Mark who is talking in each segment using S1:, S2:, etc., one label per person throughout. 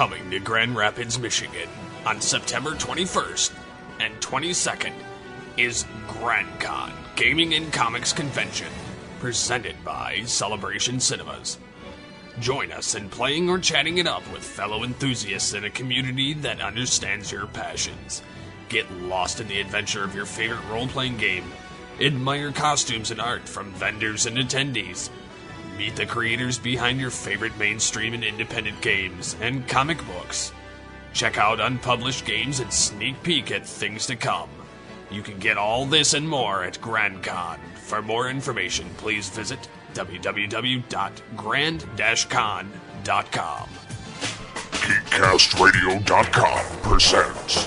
S1: Coming to Grand Rapids, Michigan on September 21st and 22nd is GrandCon Gaming and Comics Convention, presented by Celebration Cinemas. Join us in playing or chatting it up with fellow enthusiasts in a community that understands your passions. Get lost in the adventure of your favorite role-playing game. Admire costumes and art from vendors and attendees. Meet the creators behind your favorite mainstream and independent games and comic books. Check out unpublished games and sneak peek at things to come. You can get all this and more at GrandCon. For more information, please visit www.grand-con.com.
S2: GeekCastRadio.com presents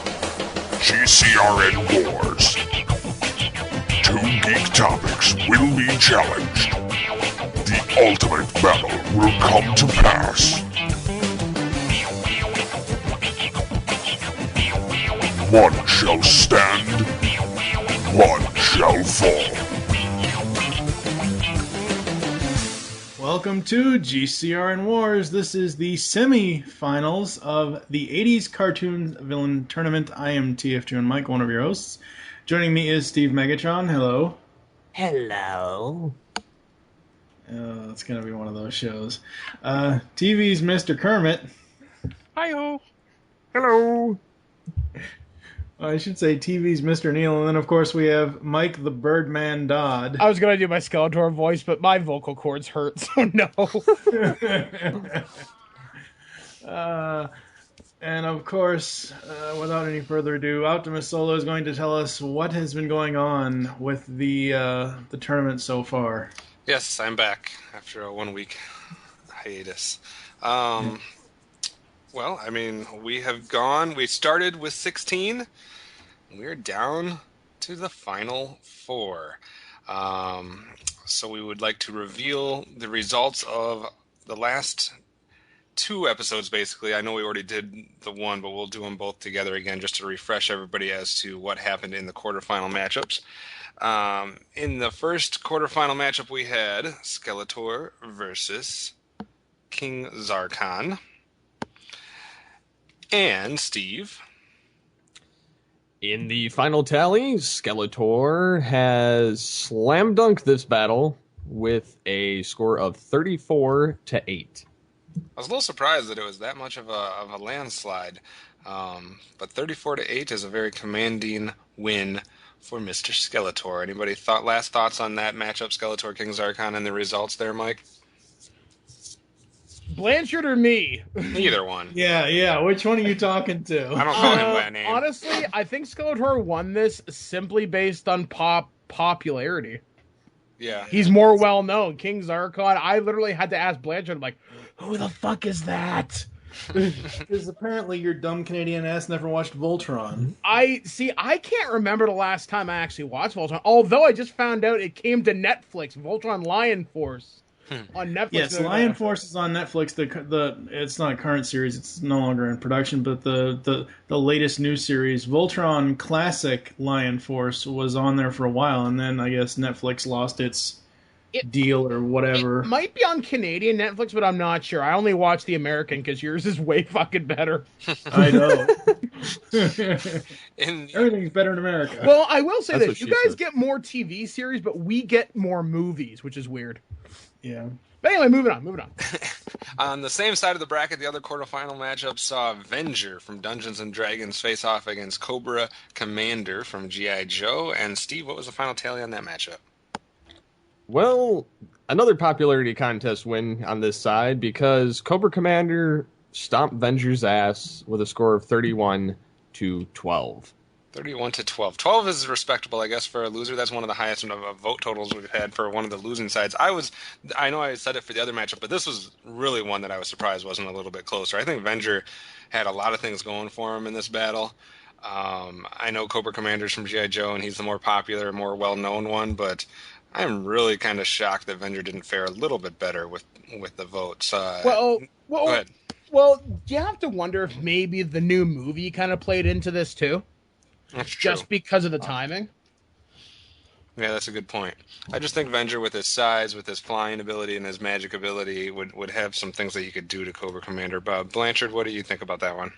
S2: GCRN Wars. 2 geek topics will be challenged. The ultimate battle will come to pass. One shall stand, one shall fall.
S3: Welcome to GCRN Wars. This is the semi-finals of the 80s Cartoon Villain Tournament. I am TF2 and Mike, one of your hosts. Joining me is Steve Megatron. Hello.
S4: Hello.
S3: It's going to be one of those shows. TV's Mr. Kermit.
S4: Hi-ho. Hello.
S3: I should say TV's Mr. Neil, and then of course we have Mike the Birdman Dodd.
S5: I was going to do my Skeletor voice, but my vocal cords hurt, so no.
S3: And of course, without any further ado, Optimus Solo is going to tell us what has been going on with the tournament so far.
S6: Yes, I'm back after a 1-week hiatus. Well, I mean, we started with 16, and we're down to the final 4. So we would like to reveal the results of the last 2 episodes, basically. I know we already did the one, but we'll do them both together again just to refresh everybody as to what happened in the quarterfinal matchups. In the first quarterfinal matchup, we had Skeletor versus King Zarkon. And Steve?
S4: In the final tally, Skeletor has slam dunked this battle with a score of 34-8.
S6: I was a little surprised that it was that much of a landslide. But 34-8 is a very commanding win for Mr. Skeletor. Anybody last thoughts on that matchup, Skeletor King Zarkon, and the results there, Mike?
S5: Blanchard or me?
S6: Neither one.
S3: Yeah, which one are you talking to?
S6: I don't call him by name.
S5: Honestly, I think Skeletor won this simply based on popularity.
S6: Yeah.
S5: He's more well-known. King Zarkon, I literally had to ask Blanchard, like, who the fuck is that?
S3: Because apparently your dumb Canadian ass never watched Voltron.
S5: I can't remember the last time I actually watched Voltron, although I just found out it came to Netflix, Voltron Lion Force. On Netflix.
S3: Yes, Lion Force is on Netflix. It's not a current series; it's no longer in production. But the latest new series, Voltron Classic Lion Force, was on there for a while, and then I guess Netflix lost its deal or whatever.
S5: It might be on Canadian Netflix, but I'm not sure. I only watch the American because yours is way fucking better.
S3: I know. Everything's better in America.
S5: Well, I will say this: you guys get more TV series, but we get more movies, which is weird.
S3: Yeah.
S5: But anyway, moving on.
S6: On the same side of the bracket, the other quarterfinal matchup saw Venger from Dungeons & Dragons face off against Cobra Commander from G.I. Joe. And Steve, what was the final tally on that matchup?
S4: Well, another popularity contest win on this side because Cobra Commander stomped Venger's ass with a score of 31-12.
S6: 31-12. 12 is respectable, I guess, for a loser. That's one of the highest vote totals we've had for one of the losing sides. I know I said it for the other matchup, but this was really one that I was surprised wasn't a little bit closer. I think Venger had a lot of things going for him in this battle. I know Cobra Commander's from G.I. Joe, and he's the more popular, more well-known one, but I'm really kind of shocked that Venger didn't fare a little bit better with the votes. Go ahead.
S5: Well, do you have to wonder if maybe the new movie kind of played into this, too?
S6: That's true.
S5: Just because of the timing?
S6: Yeah, that's a good point. I just think Venger, with his size, with his flying ability, and his magic ability, would have some things that he could do to Cobra Commander. Bob Blanchard, what do you think about that one?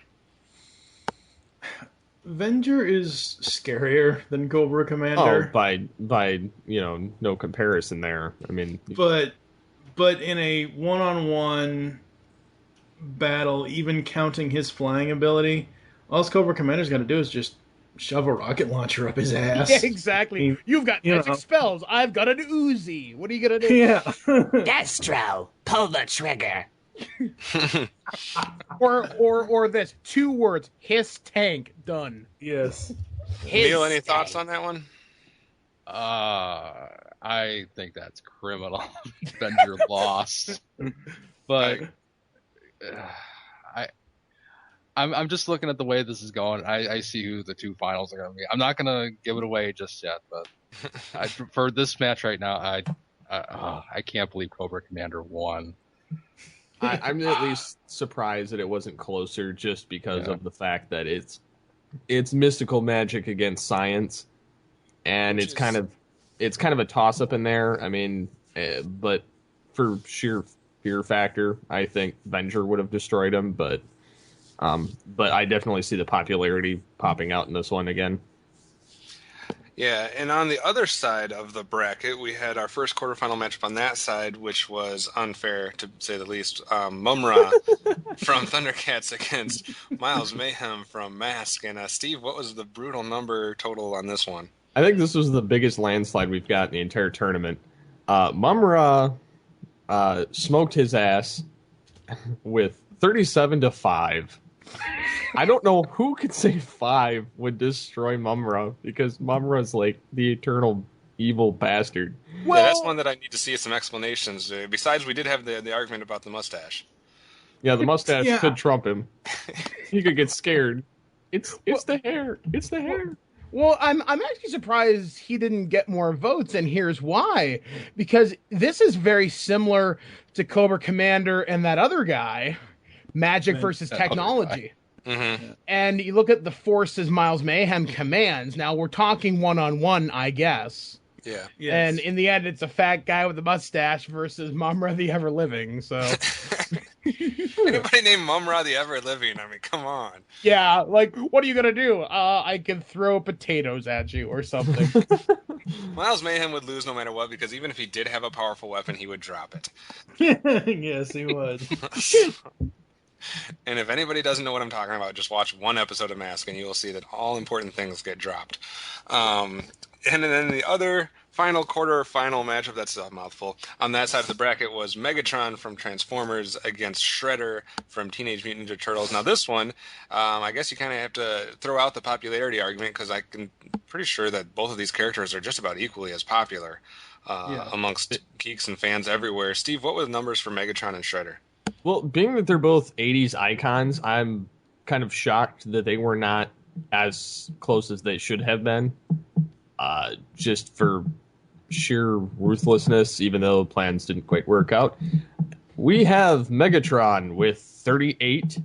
S3: Venger is scarier than Cobra
S4: Oh,
S3: Commander.
S4: by no comparison there. I mean,
S3: But in a one-on-one battle, even counting his flying ability, all Cobra Commander's got to do is just shove a rocket launcher up his ass.
S5: Yeah, exactly.
S3: I mean,
S5: You've got magic spells. I've got an Uzi. What are you gonna do?
S3: Yeah.
S7: Destro, pull the trigger.
S5: or this 2 words: hiss tank. Done.
S3: Yes.
S6: Neil, any thoughts on that one?
S8: I think that's criminal. Venger lost, but I'm just looking at the way this is going. I see who the 2 finals are going to be. I'm not going to give it away just yet, but for this match right now, I can't believe Cobra Commander won.
S4: I'm at least surprised that it wasn't closer, just because of the fact that it's mystical magic against science, and it's kind of a toss up in there. I mean, but for sheer fear factor, I think Venger would have destroyed him, but I definitely see the popularity popping out in this one again.
S6: Yeah, and on the other side of the bracket, we had our first quarterfinal matchup on that side, which was unfair, to say the least. Mumm-Ra from Thundercats against Miles Mayhem from Mask. And Steve, what was the brutal number total on this one?
S4: I think this was the biggest landslide we've got in the entire tournament. Mumm-Ra smoked his ass with 37-5. I don't know who could say 5 would destroy Mumm-Ra, because Mumm-Ra's like the eternal evil bastard.
S6: Well, yeah, that's one that I need to see some explanations. Besides, we did have the argument about the mustache.
S4: Yeah, the mustache could trump him. He could get scared. It's the hair. It's the hair.
S5: Well, I'm actually surprised he didn't get more votes, and here's why. Because this is very similar to Cobra Commander and that other guy, magic versus technology.
S6: Mm-hmm.
S5: And you look at the forces Miles Mayhem commands. Now, we're talking one-on-one, I guess.
S6: Yeah.
S3: Yes.
S5: And in the end, it's a fat guy with a mustache versus Mumm-Ra the Ever-Living, so...
S6: Anybody named Mumm-Ra the Ever-Living? I mean, come on.
S5: Yeah, like, what are you gonna do? I can throw potatoes at you or something.
S6: Miles Mayhem would lose no matter what, because even if he did have a powerful weapon, he would drop it.
S3: Yes, he would.
S6: And if anybody doesn't know what I'm talking about, just watch one episode of Mask, and you will see that all important things get dropped. And then the other final quarter-final matchup, that's a mouthful, on that side of the bracket was Megatron from Transformers against Shredder from Teenage Mutant Ninja Turtles. Now this one, I guess you kind of have to throw out the popularity argument, because I'm pretty sure that both of these characters are just about equally as popular amongst geeks and fans everywhere. Steve, what were the numbers for Megatron and Shredder?
S4: Well, being that they're both 80s icons, I'm kind of shocked that they were not as close as they should have been. Just for sheer ruthlessness, even though plans didn't quite work out. We have Megatron with 38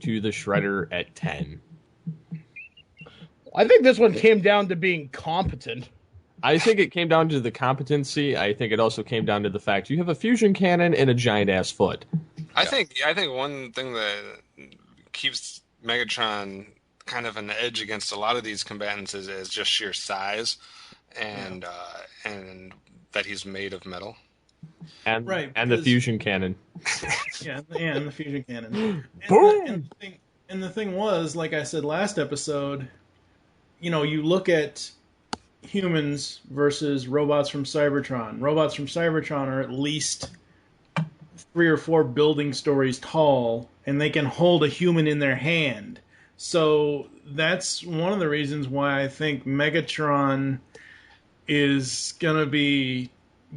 S4: to the Shredder at 10.
S5: I think this one came down to being competent.
S4: I think it came down to the competency. I think it also came down to the fact you have a fusion cannon and a giant-ass foot.
S6: I think one thing that keeps Megatron kind of an edge against a lot of these combatants is just sheer size, and that he's made of metal.
S4: And
S3: Right,
S4: and the
S3: because-
S4: fusion cannon.
S3: Yeah, and the fusion cannon.
S4: Boom!
S3: And the thing was, like I said last episode, you look at humans versus robots from Cybertron. Robots from Cybertron are at least 3 or 4 building stories tall, and they can hold a human in their hand. So that's one of the reasons why I think Megatron is going to be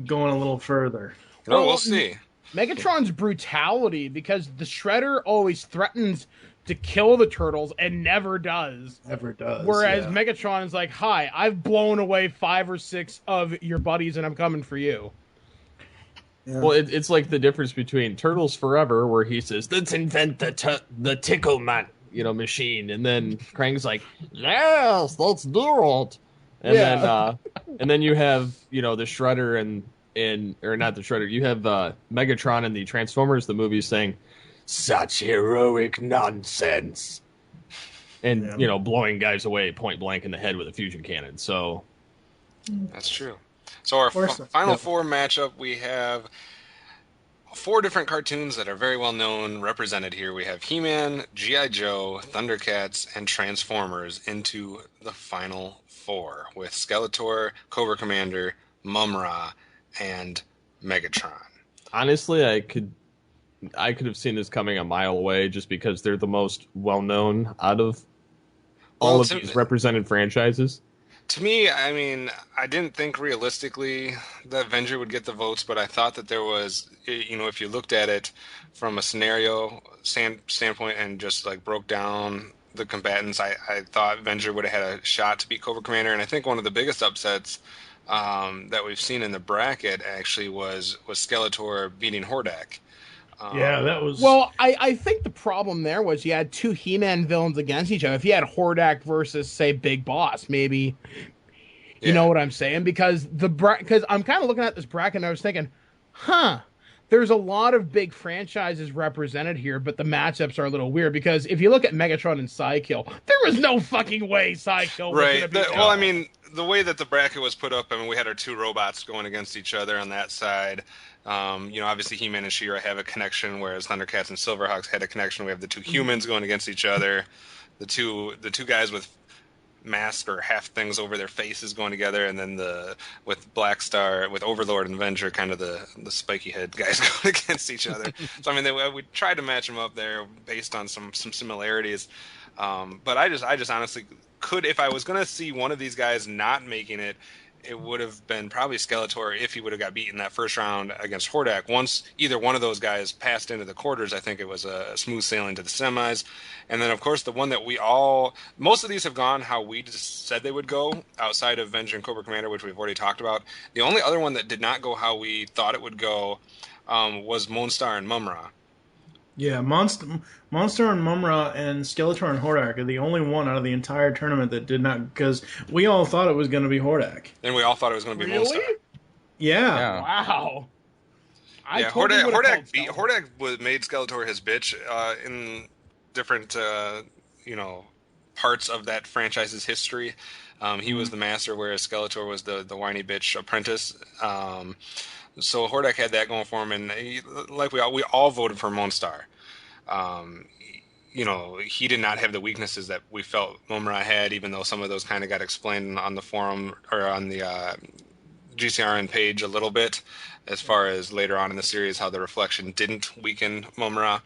S3: going a little further.
S6: Well, we'll see.
S5: Megatron's brutality, because the Shredder always threatens to kill the turtles and never does.
S3: Never does.
S5: Whereas
S3: yeah.
S5: Megatron is like, hi, I've blown away 5 or 6 of your buddies and I'm coming for you.
S3: Yeah.
S4: Well, it's like the difference between Turtles Forever, where he says, let's invent the tickle machine. And then Krang's like, yes, let's do it. And then And then you have, the Shredder or not the Shredder, you have Megatron and the Transformers, the movie, saying, "Such heroic nonsense." And, blowing guys away point blank in the head with a fusion cannon. So
S6: That's true. So our final four matchup, we have 4 different cartoons that are very well known represented here. We have He-Man, G.I. Joe, Thundercats, and Transformers into the final 4 with Skeletor, Cobra Commander, Mumm-Ra, and Megatron.
S4: Honestly, I could have seen this coming a mile away just because they're the most well-known out of all of these represented franchises.
S6: To me, I mean, I didn't think realistically that Venger would get the votes, but I thought that there was, if you looked at it from a scenario standpoint and just like broke down the combatants, I thought Venger would have had a shot to beat Cobra Commander. And I think one of the biggest upsets that we've seen in the bracket actually was Skeletor beating Hordak.
S3: Yeah, that was...
S5: Well, I think the problem there was you had 2 He-Man villains against each other. If you had Hordak versus, say, Big Boss, maybe... You know what I'm saying? Because I'm kind of looking at this bracket and I was thinking, there's a lot of big franchises represented here, but the matchups are a little weird because if you look at Megatron and Psykill, there was no fucking way Psykill was going to be...
S6: Well, I mean, the way that the bracket was put up, I mean, we had our 2 robots going against each other on that side. Obviously He-Man and She-Ra have a connection, whereas Thundercats and Silverhawks had a connection. We have the 2 humans going against each other, the two guys with masks or half things over their faces going together, and then with Black Star, with Overlord and Venger, kind of the spiky head guys going against each other. So I mean, we tried to match them up there based on some similarities, but I just honestly could, if I was going to see one of these guys not making it, it would have been probably Skeletor if he would have got beaten that first round against Hordak. Once either one of those guys passed into the quarters, I think it was a smooth sailing to the semis. And then, of course, the one that most of these have gone how we just said they would go, outside of Venger and Cobra Commander, which we've already talked about. The only other one that did not go how we thought it would go was Monstar and Mumm-Ra.
S3: Yeah, Monster and Mumm-Ra and Skeletor and Hordak are the only one out of the entire tournament that did not, because we all thought it was going to be Hordak.
S6: And we all thought it was going to be Monstar.
S3: Yeah.
S5: Wow.
S6: Hordak made Skeletor his bitch in different parts of that franchise's history. He was the master, whereas Skeletor was the whiny bitch apprentice. So Hordak had that going for him, and we all voted for Monstar. He did not have the weaknesses that we felt Mumm-Ra had, even though some of those kind of got explained on the forum or on the GCRN page a little bit, as far as later on in the series how the reflection didn't weaken Mumm-Ra.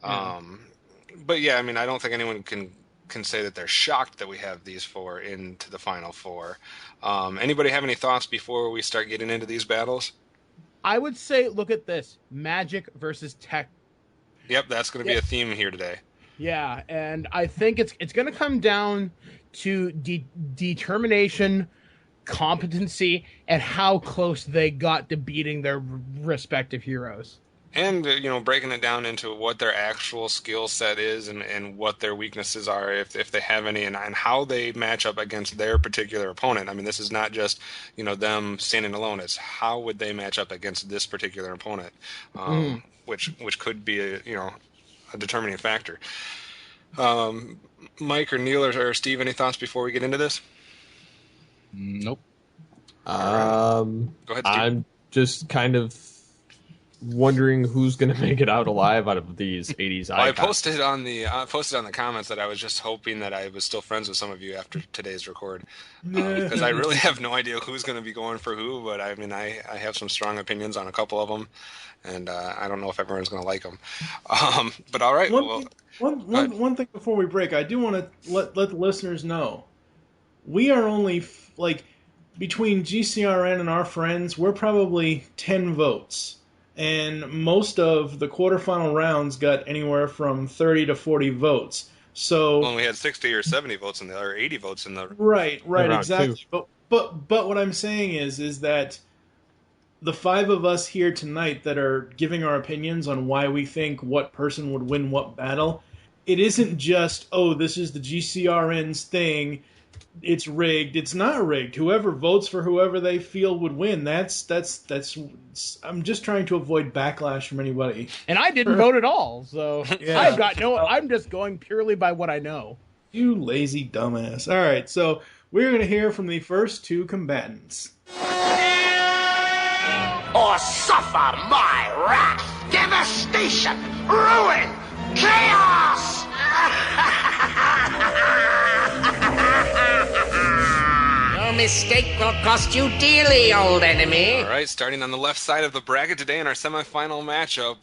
S6: But yeah, I mean, I don't think anyone can say that they're shocked that we have these 4 into the final 4. Anybody have any thoughts before we start getting into these battles?
S5: I would say, look at this. Magic versus tech.
S6: Yep, that's going to be a theme here today.
S5: Yeah, and I think it's going to come down to determination, competency, and how close they got to beating their respective heroes.
S6: And, breaking it down into what their actual skill set is and what their weaknesses are, if they have any, and how they match up against their particular opponent. I mean, this is not just, them standing alone. It's how would they match up against this particular opponent, which could be a determining factor. Mike or Neil or Steve, any thoughts before we get into this?
S8: Nope.
S6: Go ahead, Steve.
S4: I'm just kind of wondering who's going to make it out alive out of these 80s icons.
S6: I posted on the comments that I was just hoping that I was still friends with some of you after today's record, because I really have no idea who's going to be going for who. But I mean, I have some strong opinions on a couple of them, and I don't know if everyone's going to like them. But all right.
S3: One thing before we break, I do want to let the listeners know we are only between GCRN and our friends, we're probably 10 votes. And most of the quarterfinal rounds got anywhere from 30 to 40 votes. So
S6: we had 60 or 70 votes or 80 votes in the
S3: right, exactly. But what I'm saying is that the 5 of us here tonight that are giving our opinions on why we think what person would win what battle, it isn't just, this is the GCRN's thing, it's rigged. It's not rigged. Whoever votes for whoever they feel would win. That's. I'm just trying to avoid backlash from anybody.
S5: And I didn't vote at all, so
S3: Yeah.
S5: I've got no. I'm just going purely by what I know.
S3: You lazy dumbass. All right, so we're going to hear from the first two combatants.
S7: Or suffer my wrath, devastation, ruin, chaos! Your mistake will cost you dearly, old enemy.
S6: All right, starting on the left side of the bracket today in our semifinal matchup,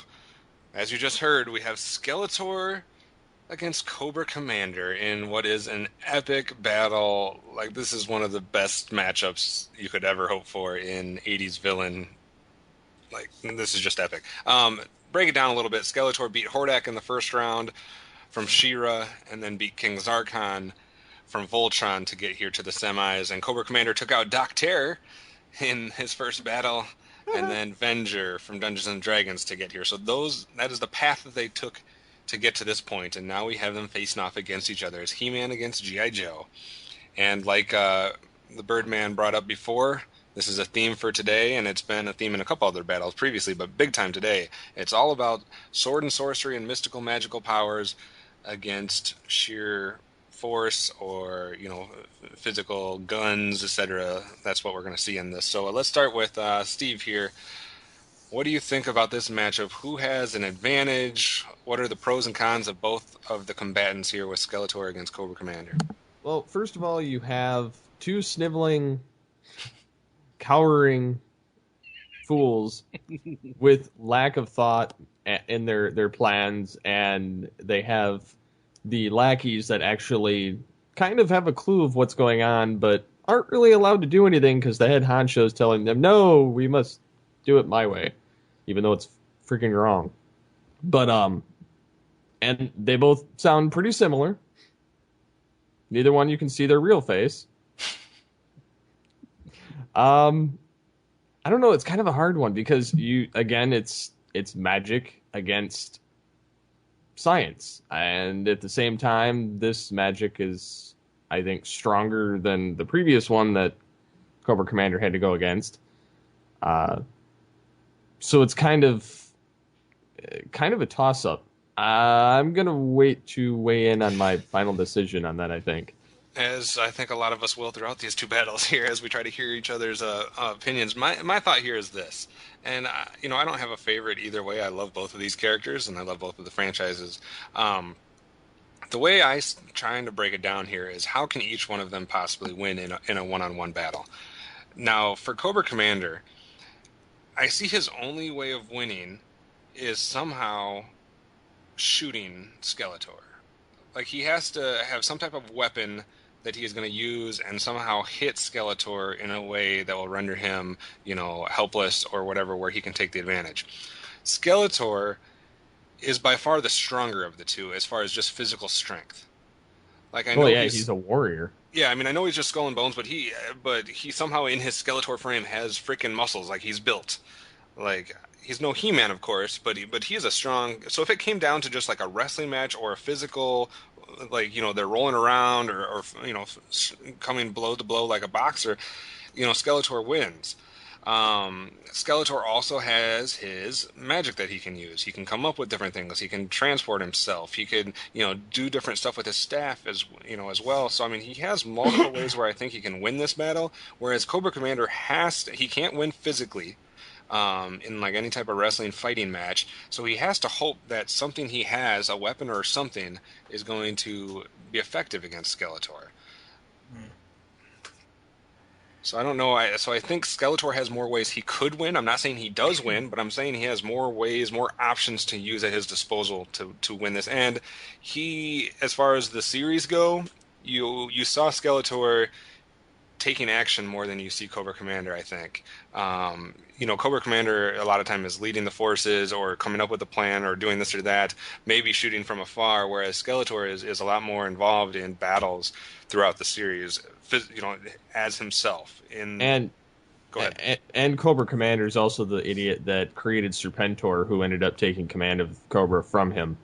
S6: as you just heard, we have Skeletor against Cobra Commander in what is an epic battle. Like, this is one of the best matchups you could ever hope for in 80s villain. Like, this is just epic. Break it down a little bit. Skeletor beat Hordak in the first round from She-Ra, and then beat King Zarkon from Voltron to get here to the semis. And Cobra Commander took out Doc Terror in his first battle, and then Venger from Dungeons and Dragons to get here. So that is the path that they took to get to this point, and now we have them facing off against each other as He-Man against G.I. Joe. And like the Birdman brought up before, this is a theme for today, and it's been a theme in a couple other battles previously, but big time today. It's all about sword and sorcery and mystical magical powers against sheer force or, physical guns, etc. That's what we're going to see in this. So let's start with Steve here. What do you think about this matchup? Who has an advantage? What are the pros and cons of both of the combatants here with Skeletor against Cobra Commander?
S4: Well, first of all, you have two sniveling, cowering fools with lack of thought in their plans, and they have the lackeys that actually kind of have a clue of what's going on, but aren't really allowed to do anything because the head honcho is telling them, no, we must do it my way, even though it's freaking wrong. But and they both sound pretty similar. Neither one you can see their real face. I don't know, it's kind of a hard one because it's magic against science, and at the same time this magic is, I think, stronger than the previous one that Cobra Commander had to go against. So it's kind of a toss-up. I'm going to wait to weigh in on my final decision on that, I think.
S6: As I think a lot of us will throughout these two battles here as we try to hear each other's opinions. My thought here is this. And, I don't have a favorite either way. I love both of these characters, and I love both of the franchises. The way I'm trying to break it down here is how can each one of them possibly win in a one-on-one battle? Now, for Cobra Commander, I see his only way of winning is somehow shooting Skeletor. Like, he has to have some type of weapon that he is going to use and somehow hit Skeletor in a way that will render him, helpless or whatever, where he can take the advantage. Skeletor is by far the stronger of the two as far as just physical strength. Like, I know
S4: he's a warrior.
S6: Yeah, I mean, I know he's just skull and bones, but he somehow in his Skeletor frame has freaking muscles. Like, he's built. Like, he's no He-Man, of course, but he is a strong. So if it came down to just like a wrestling match or a physical, like, they're rolling around or coming blow to blow like a boxer, Skeletor wins. Skeletor also has his magic that he can use. He can come up with different things. He can transport himself. He can, do different stuff with his staff as well. So, I mean, he has multiple ways where I think he can win this battle, whereas Cobra Commander he can't win physically in like any type of wrestling fighting match. So he has to hope that something he has, a weapon or something, is going to be effective against Skeletor. So I don't know. I think Skeletor has more ways he could win. I'm not saying he does win, but I'm saying he has more ways, more options to use at his disposal to win this. And he, as far as the series go, you saw Skeletor taking action more than you see Cobra Commander, I think. Cobra Commander a lot of time is leading the forces or coming up with a plan or doing this or that, maybe shooting from afar, whereas Skeletor is a lot more involved in battles throughout the series, as himself. Go ahead.
S4: And Cobra Commander is also the idiot that created Serpentor, who ended up taking command of Cobra from him.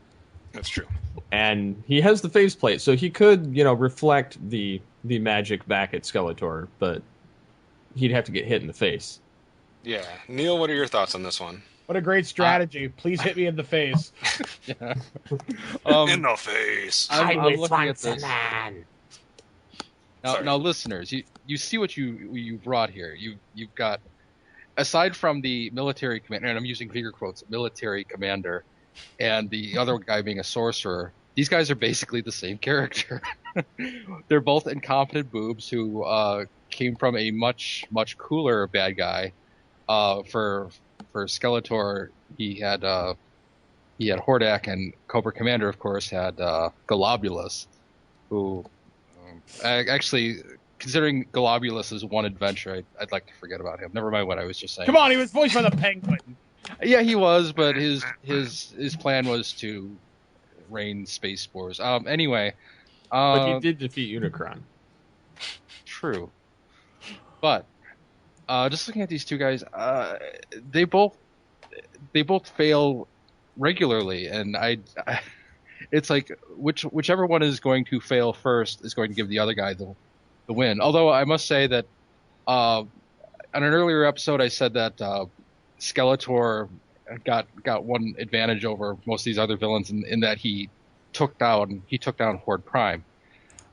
S6: That's true.
S4: And he has the faceplate, so he could, reflect the the magic back at Skeletor, but he'd have to get hit in the face.
S6: Yeah. Neil, what are your thoughts on this one?
S5: What a great strategy. Please hit me in the face.
S8: Yeah.
S6: In the face.
S8: I'm looking at this. Now, listeners, you see what you brought here. You've got, aside from the military commander, and I'm using finger quotes, military commander, and the other guy being a sorcerer, these guys are basically the same character. They're both incompetent boobs who came from a much cooler bad guy. For Skeletor, he had Hordak, and Cobra Commander, of course, had Globulus, who actually, considering Globulus is one adventure, I'd like to forget about him. Never mind what I was just saying.
S5: Come on, he was voiced by the Penguin.
S8: Yeah, he was, but his plan was to rain space spores. Anyway,
S4: but he did defeat Unicron.
S8: True, but just looking at these two guys, they both fail regularly, and it's like whichever one is going to fail first is going to give the other guy the win. Although I must say that on an earlier episode I said that Skeletor got one advantage over most of these other villains in that he took down Horde Prime.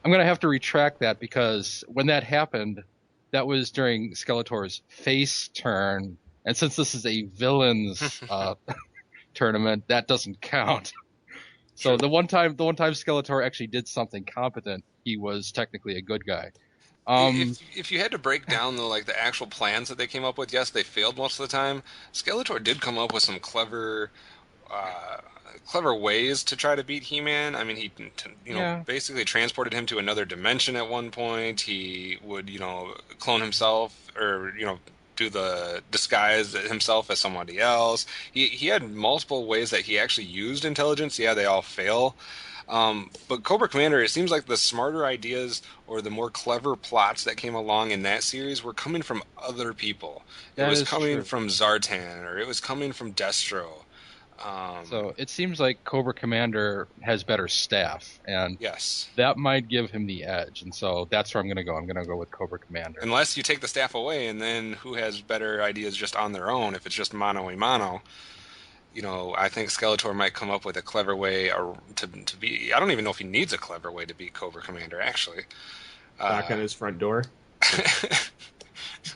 S8: I'm gonna have to retract that, because when that happened, that was during Skeletor's face turn, and since this is a villains tournament, that doesn't count. So the one time Skeletor actually did something competent, he was technically a good guy.
S6: If you had to break down the actual plans that they came up with, yes, they failed most of the time. Skeletor did come up with some clver ways to try to beat He-Man. I mean, he basically transported him to another dimension at one point. He would clone himself, or do the disguise himself as somebody else. He had multiple ways that he actually used intelligence. Yeah, they all fail. But Cobra Commander, it seems like the smarter ideas or the more clever plots that came along in that series were coming from other people. It was coming from Zartan, or it was coming from Destro.
S8: So it seems like Cobra Commander has better staff, and
S6: yes,
S8: that might give him the edge. And so that's where I'm going to go. I'm going to go with Cobra Commander.
S6: Unless you take the staff away, and then who has better ideas just on their own? If it's just mano-a-mano, I think Skeletor might come up with a clever way to be. I don't even know if he needs a clever way to beat Cobra Commander, actually.
S4: Knock on his front door.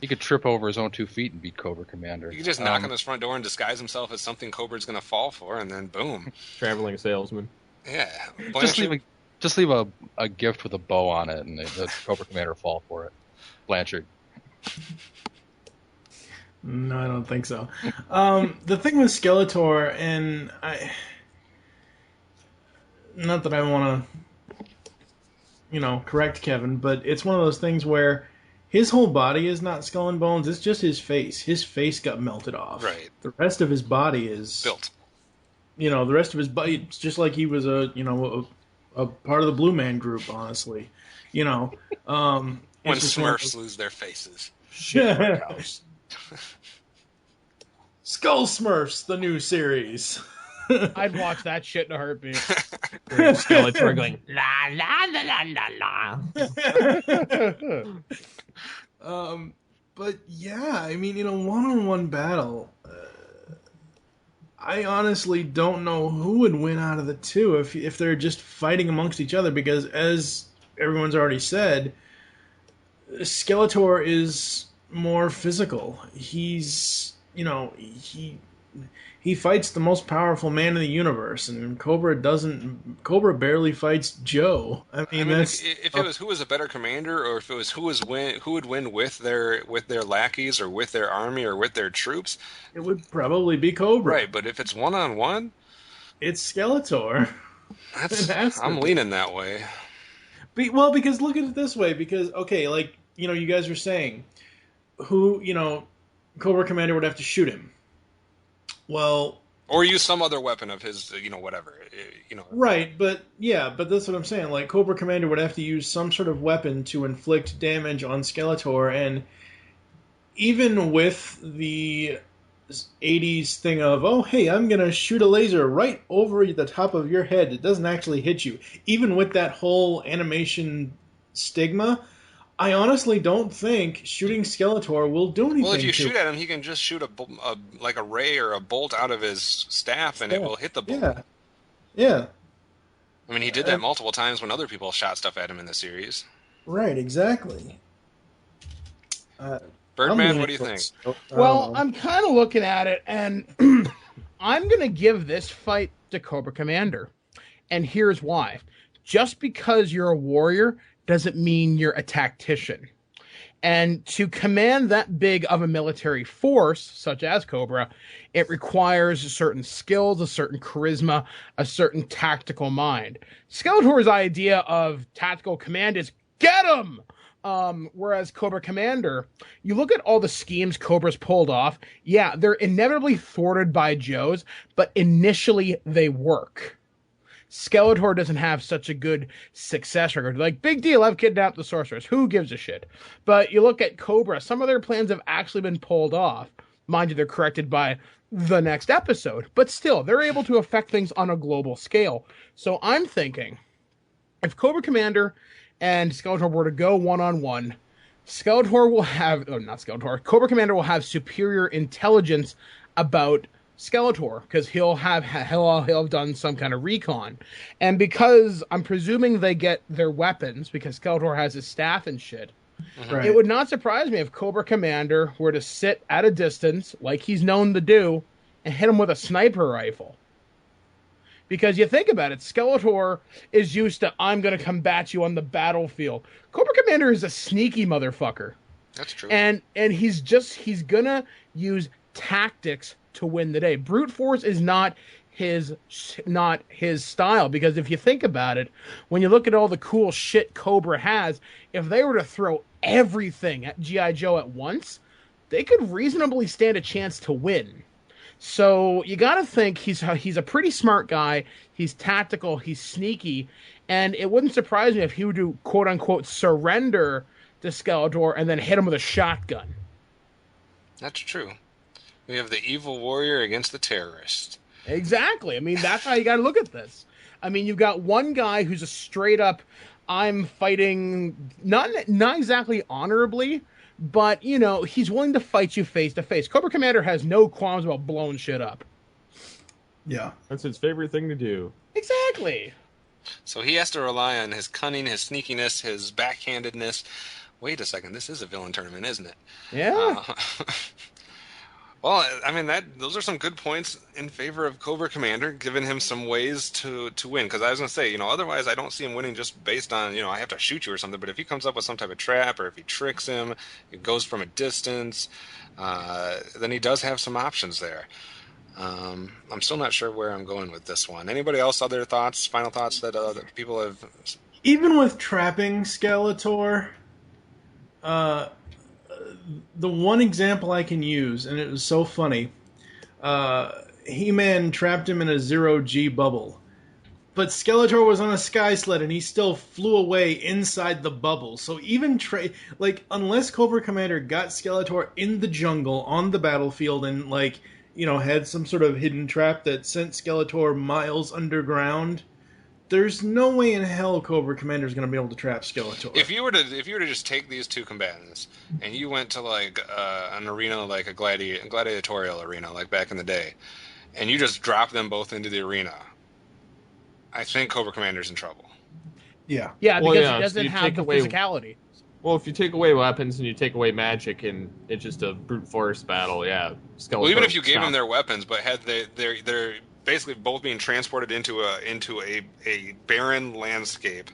S8: He could trip over his own 2 feet and beat Cobra Commander.
S6: He could just knock on his front door and disguise himself as something Cobra's going to fall for, and then boom.
S4: Traveling salesman.
S6: Yeah.
S8: Just leave a gift with a bow on it, and the Cobra Commander will fall for it. Blanchard.
S3: No, I don't think so. The thing with Skeletor, and not that I want to, correct Kevin, but it's one of those things where his whole body is not skull and bones. It's just his face. His face got melted off.
S6: Right.
S3: The rest of his body is
S6: built.
S3: The rest of his body, it's just like he was a part of the Blue Man Group. Honestly,
S6: when Smurfs lose their faces.
S3: Shit. Skull Smurfs, the new series.
S5: I'd watch that shit in a heartbeat.
S4: Skeletor going
S7: La la la la la la.
S3: But yeah, I mean, one-on-one battle, I honestly don't know who would win out of the two if they're just fighting amongst each other, because as everyone's already said, Skeletor is more physical. He's, he fights the most powerful man in the universe, and Cobra barely fights Joe. I mean
S6: if it was who was a better commander, or if it was who would win with their lackeys, or with their army, or with their troops,
S3: it would probably be Cobra.
S6: Right, but if it's one-on-one,
S3: it's Skeletor.
S6: I'm leaning that way.
S3: Well, because look at it this way, because you guys were saying who, Cobra Commander would have to shoot him. Well,
S6: or use some other weapon of his, whatever,
S3: Right, but that's what I'm saying. Like, Cobra Commander would have to use some sort of weapon to inflict damage on Skeletor, and even with the 80s thing of, oh, hey, I'm going to shoot a laser right over the top of your head, it doesn't actually hit you. Even with that whole animation stigma, I honestly don't think shooting Skeletor will do anything.
S6: Well, if you
S3: to
S6: shoot at him, he can just shoot like a ray or a bolt out of his staff, and it will hit the bullet.
S3: Yeah.
S6: I mean, he did that multiple times when other people shot stuff at him in the series.
S3: Right, exactly.
S6: Birdman, what do you think?
S5: Well, I'm kind of looking at it, and I'm going to give this fight to Cobra Commander. And here's why. Just because you're a warrior doesn't mean you're a tactician. And to command that big of a military force, such as Cobra, it requires certain skills, a certain charisma, a certain tactical mind. Skeletor's idea of tactical command is, get him! Whereas Cobra Commander, you look at all the schemes Cobra's pulled off, yeah, they're inevitably thwarted by Joe's, but initially they work. Skeletor doesn't have such a good success record. Like, big deal, I've kidnapped the sorceress. Who gives a shit? But you look at Cobra, some of their plans have actually been pulled off. Mind you, they're corrected by the next episode. But still, they're able to affect things on a global scale. So I'm thinking, if Cobra Commander and Skeletor were to go one-on-one, Cobra Commander will have superior intelligence about Skeletor, because he'll have done some kind of recon. And because I'm presuming they get their weapons, because Skeletor has his staff and shit,
S3: Right.
S5: it would not surprise me if Cobra Commander were to sit at a distance, like he's known to do, and hit him with a sniper rifle. Because you think about it, Skeletor is used to, I'm going to combat you on the battlefield. Cobra Commander is a sneaky motherfucker.
S6: That's true.
S5: And he's going to use tactics to win the day. Brute force is not his style, because if you think about it, when you look at all the cool shit Cobra has, if they were to throw everything at G.I. Joe at once, they could reasonably stand a chance to win. So you got to think he's a pretty smart guy. He's tactical. He's sneaky. And it wouldn't surprise me if he would do, quote unquote, surrender to Skeletor and then hit him with a shotgun.
S6: That's true. We have the evil warrior against the terrorist.
S5: Exactly. I mean, that's how you got to look at this. I mean, you've got one guy who's a straight up, I'm fighting, not exactly honorably, but, you know, he's willing to fight you face to face. Cobra Commander has no qualms about blowing shit up.
S3: Yeah.
S4: That's his favorite thing to do.
S5: Exactly.
S6: So he has to rely on his cunning, his sneakiness, his backhandedness. Wait a second, this is a villain tournament, isn't it?
S5: Yeah.
S6: Well, I mean, those are some good points in favor of Cobra Commander, giving him some ways to win. Because I was going to say, you know, otherwise I don't see him winning just based on, you know, I have to shoot you or something. But if he comes up with some type of trap, or if he tricks him, it goes from a distance, then he does have some options there. I'm still not sure where I'm going with this one. Anybody else, other thoughts, final thoughts that people have?
S3: Even with trapping Skeletor, the one example I can use, and it was so funny, He-Man trapped him in a zero-G bubble. But Skeletor was on a sky sled, and he still flew away inside the bubble. So even, unless Cobra Commander got Skeletor in the jungle, on the battlefield, and, had some sort of hidden trap that sent Skeletor miles underground, there's no way in hell Cobra Commander is going to be able to trap Skeletor.
S6: If you were to just take these two combatants and you went to an arena, like a gladiatorial arena, like back in the day, and you just drop them both into the arena, I think Cobra Commander's in trouble.
S3: Yeah.
S5: Yeah, because he doesn't have the physicality.
S4: Well, if you take away weapons and you take away magic and it's just a brute force battle, yeah. Skeletor,
S6: well, even if you gave them their weapons, but had they're basically both being transported into a barren landscape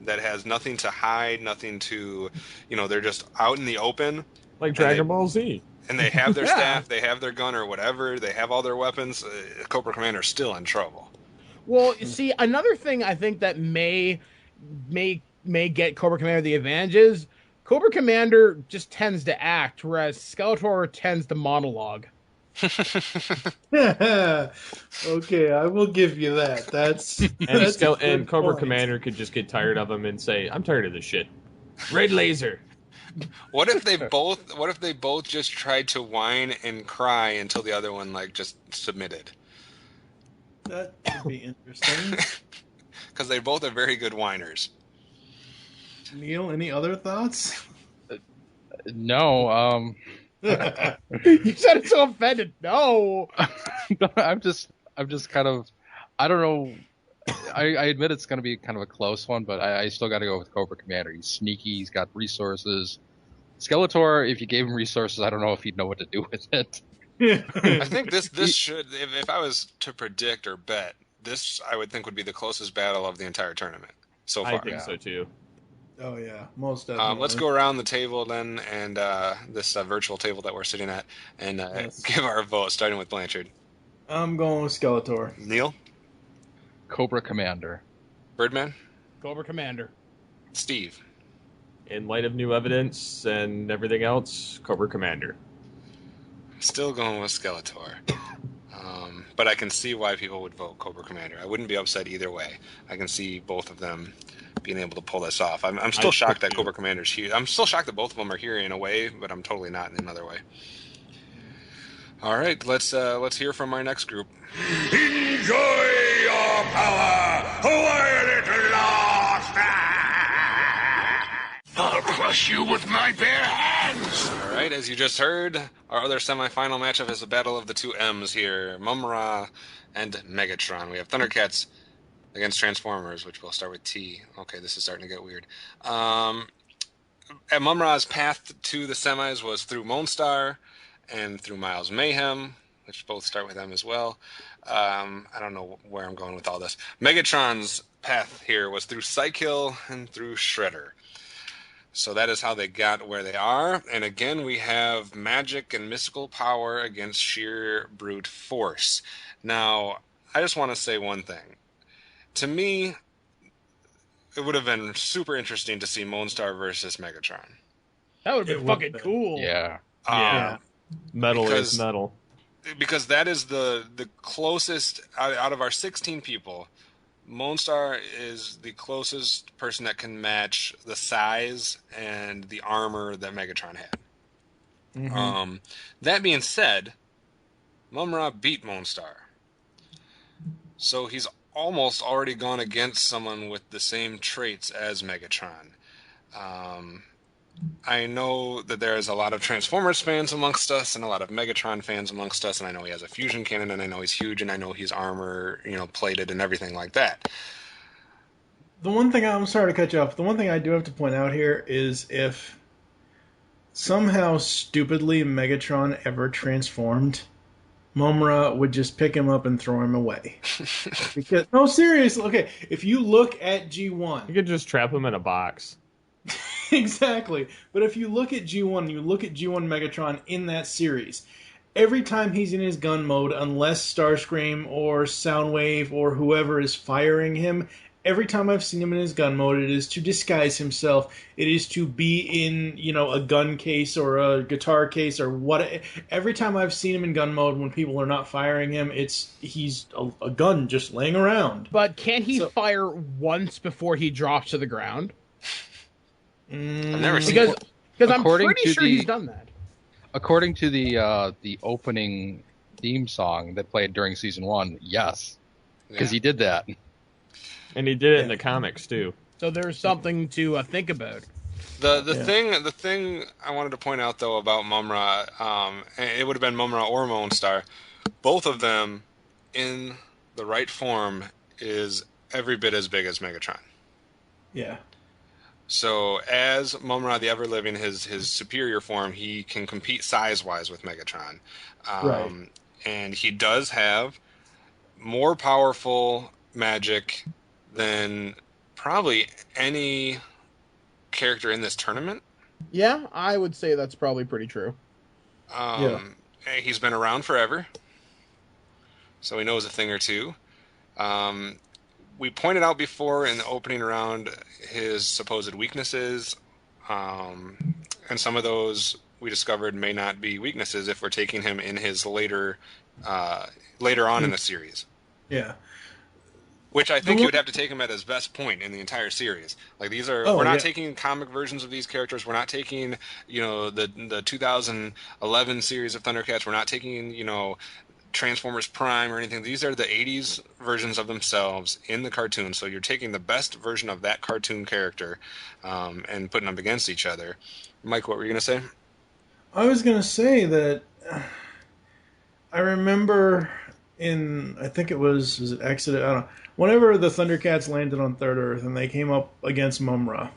S6: that has nothing to hide, nothing to, they're just out in the open.
S4: Like Dragon Ball Z.
S6: And they have their staff, they have their gun or whatever, they have all their weapons. Cobra Commander's still in trouble.
S5: Well, see, another thing I think that may get Cobra Commander the advantage is Cobra Commander just tends to act, whereas Skeletor tends to monologue.
S3: Okay, I will give you that. That's
S4: and Cobra Commander could just get tired of him and say, "I'm tired of this shit." Red laser.
S6: What if they both just tried to whine and cry until the other one just submitted?
S3: That would be interesting.
S6: Because they both are very good whiners.
S3: Neil, any other thoughts?
S8: No,
S5: You said it so offended. No.
S8: I'm just kind of, I don't know. I admit it's going to be kind of a close one, but I still got to go with Cobra Commander. He's sneaky. He's got resources. Skeletor, if you gave him resources, I don't know if he'd know what to do with it.
S6: I think this should, if I was to predict or bet, this I would think would be the closest battle of the entire tournament so far.
S4: I think so too.
S3: Oh yeah, most definitely.
S6: Let's go around the table then, and this virtual table that we're sitting at, and give our vote, starting with Blanchard.
S3: I'm going with Skeletor.
S6: Neil?
S8: Cobra Commander.
S6: Birdman?
S5: Cobra Commander.
S6: Steve?
S4: In light of new evidence and everything else, Cobra Commander.
S6: Still going with Skeletor. But I can see why people would vote Cobra Commander. I wouldn't be upset either way. I can see both of them being able to pull this off. I'm still shocked that Cobra Commander's here. I'm still shocked that both of them are here in a way, but I'm totally not in another way. All right, let's hear from our next group.
S2: Enjoy your power while it lasts. I'll crush you with my bare hands.
S6: All right, as you just heard, our other semifinal matchup is a battle of the two M's here, Mumm-Ra and Megatron. We have Thundercats against Transformers, which we'll start with T. Okay, this is starting to get weird. Mumm-Ra's path to the semis was through Monstar and through Miles Mayhem, which both start with M as well. I don't know where I'm going with all this. Megatron's path here was through Psykill and through Shredder. So that is how they got where they are. And again, we have magic and mystical power against sheer brute force. Now, I just want to say one thing. To me, it would have been super interesting to see Monstar versus Megatron.
S5: That would have been fucking cool.
S8: Yeah.
S4: Yeah. Metal is metal.
S6: Because that is the closest, out of our 16 people, Monstar is the closest person that can match the size and the armor that Megatron had. Mm-hmm. That being said, Mumm-Ra beat Monstar. So he's almost already gone against someone with the same traits as Megatron. I know that there's a lot of Transformers fans amongst us and a lot of Megatron fans amongst us, and I know he has a fusion cannon, and I know he's huge, and I know he's armor, plated and everything like that.
S3: The one thing, I'm sorry to cut you off, the one thing I do have to point out here is if somehow stupidly Megatron ever transformed, Mumm-Ra would just pick him up and throw him away. Because, no, seriously, okay, if you look at G1...
S4: You could just trap him in a box.
S3: Exactly. But if you look at G1, you look at G1 Megatron in that series, every time he's in his gun mode, unless Starscream or Soundwave or whoever is firing him, every time I've seen him in his gun mode, it is to disguise himself. It is to be in, a gun case or a guitar case or what. Every time I've seen him in gun mode when people are not firing him, he's a gun just laying around.
S5: But can't he fire once before he drops to the ground?
S6: I've never seen
S5: because I'm pretty sure he's done that.
S8: According to the opening theme song that played during season 1, yes, because he did that,
S4: and he did it in the comics too.
S5: So there's something to think about.
S6: The thing I wanted to point out though about Mumm-Ra, it would have been Mumm-Ra or Monstar, both of them in the right form is every bit as big as Megatron.
S3: Yeah.
S6: So as Mumm-Ra the Ever-Living, his superior form, he can compete size-wise with Megatron.
S3: Right.
S6: And he does have more powerful magic than probably any character in this tournament.
S5: Yeah, I would say that's probably pretty true.
S6: He's been around forever, so he knows a thing or two. We pointed out before in the opening round his supposed weaknesses, and some of those we discovered may not be weaknesses if we're taking him in his later on in the series.
S3: Yeah.
S6: Which I think you would have to take him at his best point in the entire series. Like we're not taking comic versions of these characters. We're not taking, the 2011 series of Thundercats. We're not taking, Transformers Prime or anything. These are the 80s versions of themselves in the cartoon. So you're taking the best version of that cartoon character and putting them against each other. Mike, what were you going to say?
S3: I was going to say that I remember I think was it Exodus? I don't know. Whenever the Thundercats landed on Third Earth and they came up against Mumm-Ra,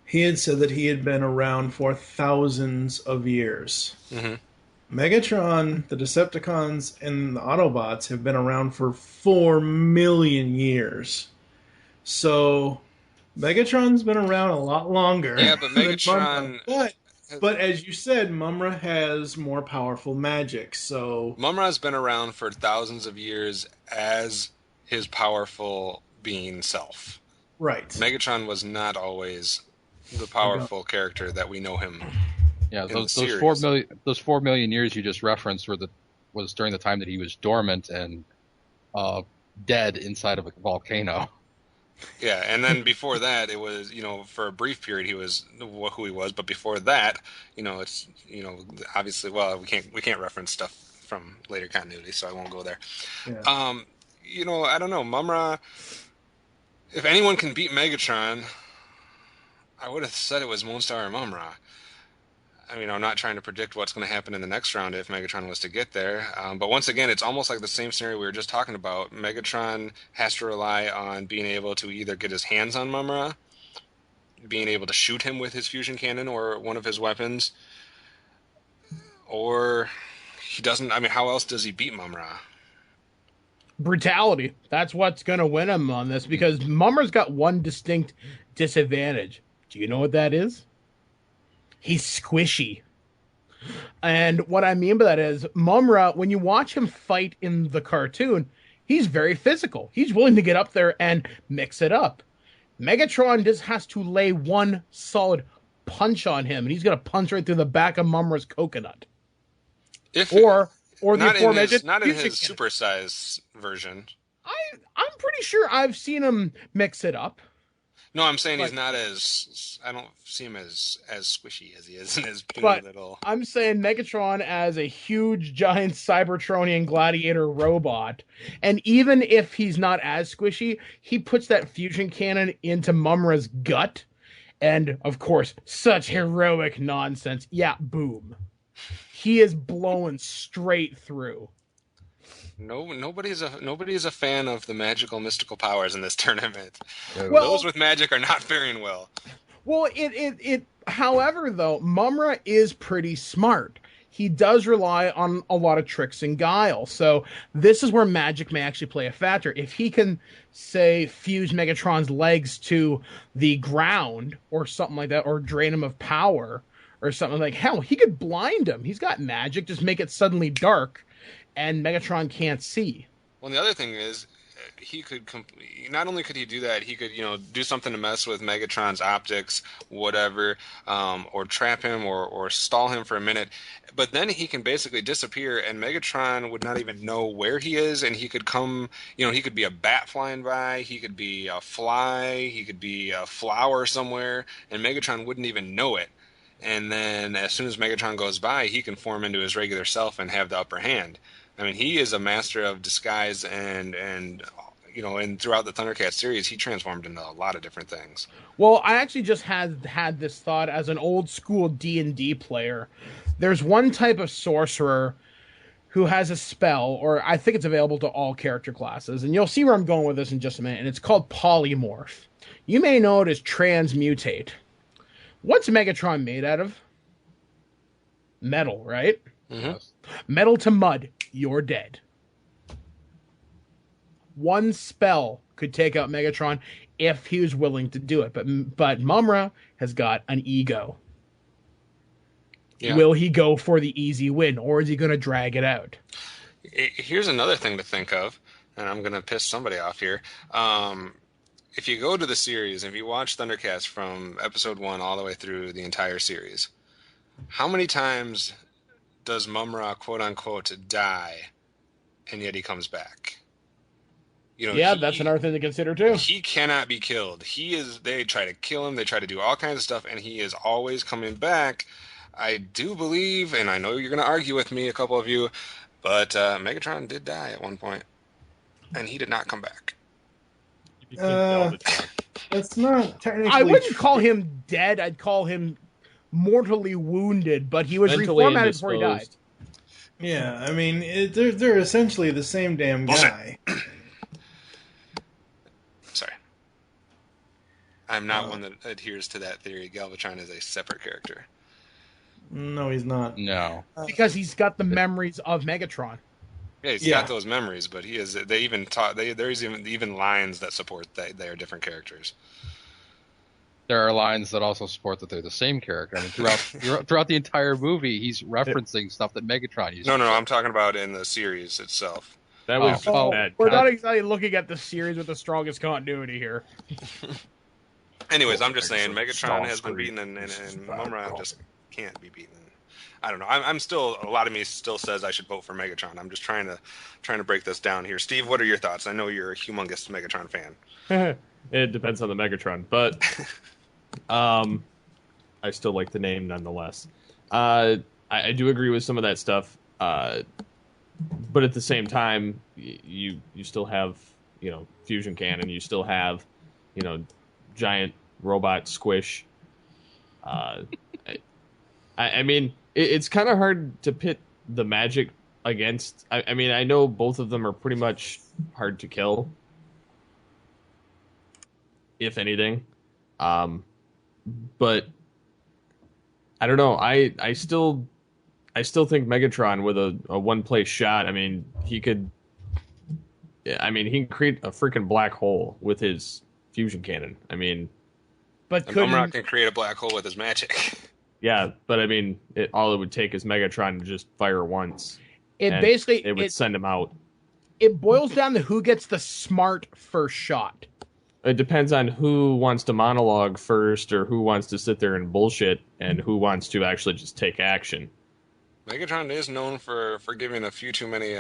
S3: he had said that he had been around for thousands of years.
S6: Mm-hmm.
S3: Megatron, the Decepticons, and the Autobots have been around for 4 million years. So Megatron's been around a lot longer.
S6: Yeah, but Megatron...
S3: But as you said, Mumm-Ra has more powerful magic, so...
S6: Mumm-Ra's been around for thousands of years as his powerful being self.
S3: Right.
S6: Megatron was not always the powerful character that we know him.
S8: Yeah, those 4 million years you just referenced was during the time that he was dormant and dead inside of a volcano.
S6: Yeah, and then before that, it was, for a brief period, he was who he was. But before that, it's, obviously, well, we can't reference stuff from later continuity, so I won't go there.
S3: Yeah.
S6: I don't know, Mumm-Ra. If anyone can beat Megatron, I would have said it was Moonstar or Mumm-Ra. I mean, I'm not trying to predict what's going to happen in the next round if Megatron was to get there. But once again, it's almost like the same scenario we were just talking about. Megatron has to rely on being able to either get his hands on Mumm-Ra, being able to shoot him with his fusion cannon or one of his weapons, or he doesn't. I mean, how else does he beat Mumm-Ra?
S5: Brutality. That's what's going to win him on this, because Mumm-Ra's got one distinct disadvantage. Do you know what that is? He's squishy. And what I mean by that is, Mumm-Ra, when you watch him fight in the cartoon, he's very physical. He's willing to get up there and mix it up. Megatron just has to lay one solid punch on him, and he's going to punch right through the back of Mumm-Ra's coconut. Or the aforementioned...
S6: Not in his supersized version.
S5: I'm pretty sure I've seen him mix it up.
S6: No, I'm saying he's not as... I don't see him as squishy as he is in his puny little...
S5: I'm saying Megatron as a huge, giant Cybertronian gladiator robot. And even if he's not as squishy, he puts that fusion cannon into Mumm-Ra's gut. And, of course, such heroic nonsense. Yeah, boom. He is blowing straight through.
S6: Nobody's a fan of the magical, mystical powers in this tournament.
S5: Well,
S6: those with magic are not faring well.
S5: Well, however, though, Mumm-Ra is pretty smart. He does rely on a lot of tricks and guile. So this is where magic may actually play a factor. If he can, say, fuse Megatron's legs to the ground or something like that, or drain him of power or something like, hell, he could blind him. He's got magic. Just make it suddenly dark and Megatron can't see.
S6: Well, the other thing is, he could not only could he do that, he could do something to mess with Megatron's optics, whatever, or trap him or stall him for a minute. But then he can basically disappear, and Megatron would not even know where he is, and he could come. He could be a bat flying by, he could be a fly, he could be a flower somewhere, and Megatron wouldn't even know it. And then as soon as Megatron goes by, he can form into his regular self and have the upper hand. I mean, he is a master of disguise, and throughout the Thundercats series, he transformed into a lot of different things.
S5: Well, I actually just had this thought as an old school D&D player. There's one type of sorcerer who has a spell, or I think it's available to all character classes, and you'll see where I'm going with this in just a minute, and it's called Polymorph. You may know it as Transmutate. What's Megatron made out of? Metal, right?
S6: Mm-hmm.
S5: Metal to mud, you're dead. One spell could take out Megatron if he was willing to do it. But Mumm-Ra has got an ego. Yeah. Will he go for the easy win, or is he going to drag it out?
S6: Here's another thing to think of, and I'm going to piss somebody off here. If you go to the series, if you watch Thundercats from episode 1 all the way through the entire series, how many times does Mumm-Ra, quote-unquote, die, and yet he comes back?
S5: That's another thing to consider, too.
S6: He cannot be killed. They try to kill him, they try to do all kinds of stuff, and he is always coming back. I do believe, and I know you're going to argue with me, a couple of you, But Megatron did die at one point, and he did not come back.
S3: That's not technically.
S5: I wouldn't
S3: true.
S5: call him dead. I'd call him mortally wounded, but he was
S4: Mentally
S5: reformatted before he died.
S4: indisposed.
S3: Yeah, I mean, they're essentially the same damn guy.
S6: Sorry. I'm not one that adheres to that theory. Galvatron is a separate character.
S3: No, he's not.
S8: No.
S5: Because he's got the memories of Megatron.
S6: Yeah, he's got those memories, but he is. They even taught. There's even lines that support that they are different characters.
S8: There are lines that also support that they're the same character. I mean, throughout the entire movie, he's referencing stuff that Megatron used.
S6: No, I'm talking about in the series itself.
S4: That was bad.
S5: We're not exactly looking at the series with the strongest continuity here.
S6: Anyways, I'm just saying Megatron has been beaten, and Mumm-Ra just can't be beaten. I don't know. I'm still. A lot of me still says I should vote for Megatron. I'm just trying to break this down here. Steve, what are your thoughts? I know you're a humongous Megatron fan.
S4: It depends on the Megatron, but I still like the name nonetheless. I do agree with some of that stuff, but at the same time, you still have fusion cannon. You still have giant robot squish. I mean, it's kind of hard to pit the magic against. I mean, I know both of them are pretty much hard to kill, if anything. But I don't know. I still think Megatron with a one place shot. I mean, he can create a freaking black hole with his fusion cannon. I mean,
S5: but
S6: Mumm-Ra can create a black hole with his magic.
S4: Yeah, but I mean, all it would take is Megatron to just fire once.
S5: It
S4: would send him out.
S5: It boils down to who gets the smart first shot.
S4: It depends on who wants to monologue first, or who wants to sit there and bullshit, and who wants to actually just take action.
S6: Megatron is known for giving a few too many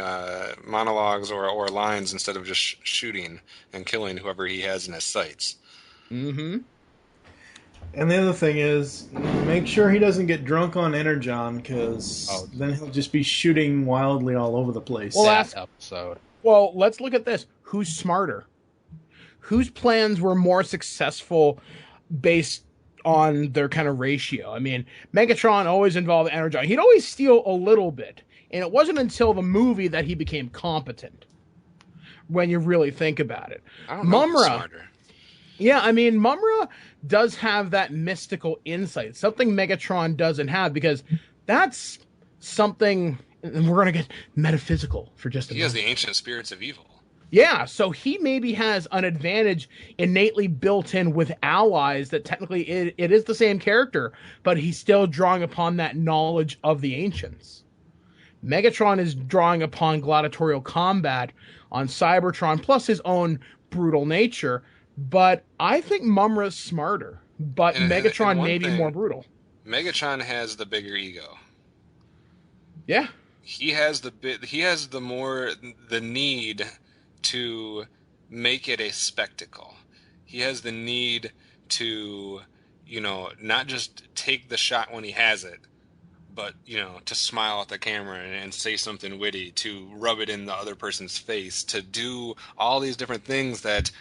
S6: monologues or lines instead of just shooting and killing whoever he has in his sights.
S5: Mm-hmm.
S3: And the other thing is, make sure he doesn't get drunk on Energon, because then he'll just be shooting wildly all over the place.
S5: Well, let's look at this. Who's smarter? Whose plans were more successful based on their kind of ratio? I mean, Megatron always involved Energon. He'd always steal a little bit. And it wasn't until the movie that he became competent, when you really think about it.
S6: I don't know who's smarter.
S5: Yeah, I mean, Mumm-Ra does have that mystical insight, something Megatron doesn't have, because that's something, and we're going to get metaphysical for just a moment.
S6: He has the ancient spirits of evil.
S5: Yeah, so he maybe has an advantage innately built in with allies that technically it is the same character, but he's still drawing upon that knowledge of the ancients. Megatron is drawing upon gladiatorial combat on Cybertron, plus his own brutal nature. But I think Mumm-Ra's smarter, but Megatron may be more brutal.
S6: Megatron has the bigger ego.
S5: Yeah,
S6: he has the need to make it a spectacle. He has the need to, not just take the shot when he has it, but to smile at the camera and say something witty, to rub it in the other person's face, to do all these different things that,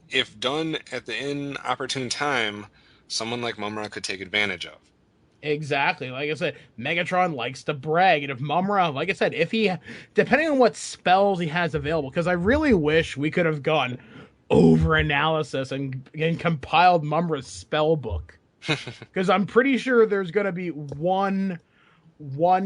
S6: if done at the inopportune time, someone like Mumm-Ra could take advantage of.
S5: Exactly. Like I said, Megatron likes to brag. And if Mumm-Ra, like I said, depending on what spells he has available, because I really wish we could have gone over analysis and compiled Mumm-Ra's spell book. Because I'm pretty sure there's going to be one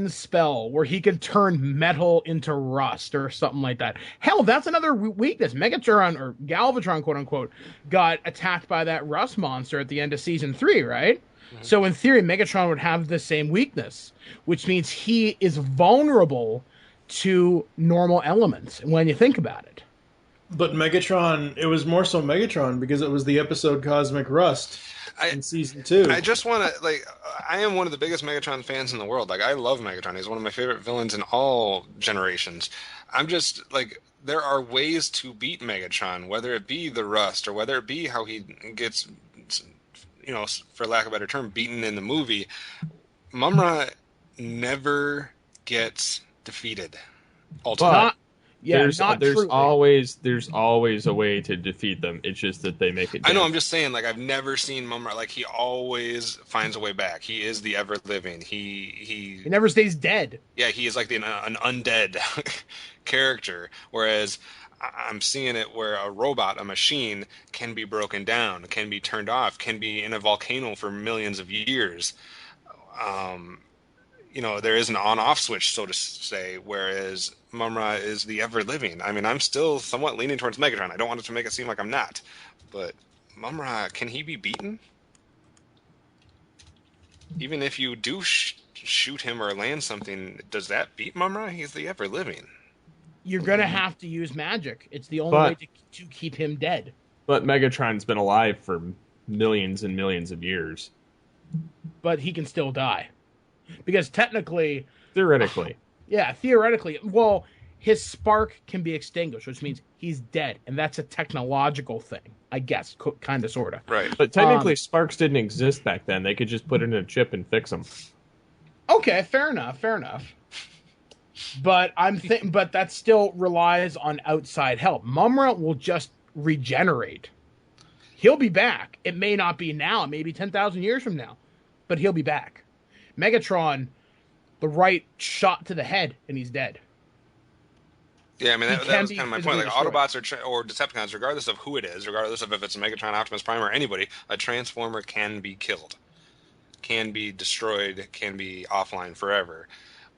S5: spell where he can turn metal into rust or something like that. Hell, that's another weakness. Megatron, or Galvatron, quote unquote, got attacked by that rust monster at the end of season 3, right? Mm-hmm. So in theory, Megatron would have the same weakness, which means he is vulnerable to normal elements when you think about it.
S3: But Megatron, it was more so Megatron because it was the episode Cosmic Rust in season 2.
S6: I just want to, I am one of the biggest Megatron fans in the world. I love Megatron. He's one of my favorite villains in all generations. I'm just, there are ways to beat Megatron, whether it be the rust or whether it be how he gets, for lack of a better term, beaten in the movie. Mumm-Ra never gets defeated. Ultimate.
S5: Not, yeah,
S4: there's
S5: not
S4: there's
S5: truly.
S4: always a way to defeat them. It's just that they make it.
S6: I know. I'm just saying. Like I've never seen Mumm-Ra. Like he always finds a way back. He is the ever living.
S5: He never stays dead.
S6: Yeah, he is like an undead character. Whereas I'm seeing it where a robot, a machine, can be broken down, can be turned off, can be in a volcano for millions of years. There is an on-off switch, so to say, whereas Mumm-Ra is the ever-living. I mean, I'm still somewhat leaning towards Megatron. I don't want it to make it seem like I'm not. But Mumm-Ra, can he be beaten? Even if you do shoot him or land something, does that beat Mumm-Ra? He's the ever-living.
S5: You're going to have to use magic. It's the only way to keep him dead.
S4: But Megatron's been alive for millions and millions of years.
S5: But he can still die. Because technically...
S4: Theoretically.
S5: Yeah, theoretically. Well, his spark can be extinguished, which means he's dead. And that's a technological thing, I guess, kind of, sort of.
S6: Right.
S4: But technically, sparks didn't exist back then. They could just put it in a chip and fix them.
S5: Okay, fair enough. But but that still relies on outside help. Mumm-Ra will just regenerate. He'll be back. It may not be now. It may be 10,000 years from now. But he'll be back. Megatron, the right shot to the head, and he's dead.
S6: Yeah, I mean, that was kind of my point. Like,
S5: destroyed.
S6: Autobots or Decepticons, regardless of who it is, regardless of if it's Megatron, Optimus Prime, or anybody, a Transformer can be killed. Can be destroyed, can be offline forever.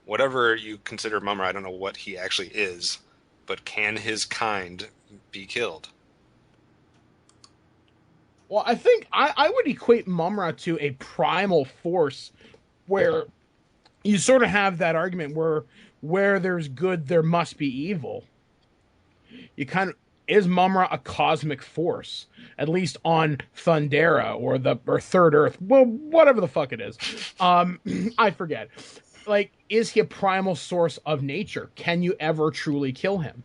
S6: Whatever you consider Mumm-Ra, I don't know what he actually is, but can his kind be killed?
S5: Well, I think I would equate Mumm-Ra to a primal force where you sort of have that argument where there's good, there must be evil. You kind of... Is Mumm-Ra a cosmic force? At least on Thundera or Third Earth. Well, whatever the fuck it is. I forget. Like, is he a primal source of nature? Can you ever truly kill him?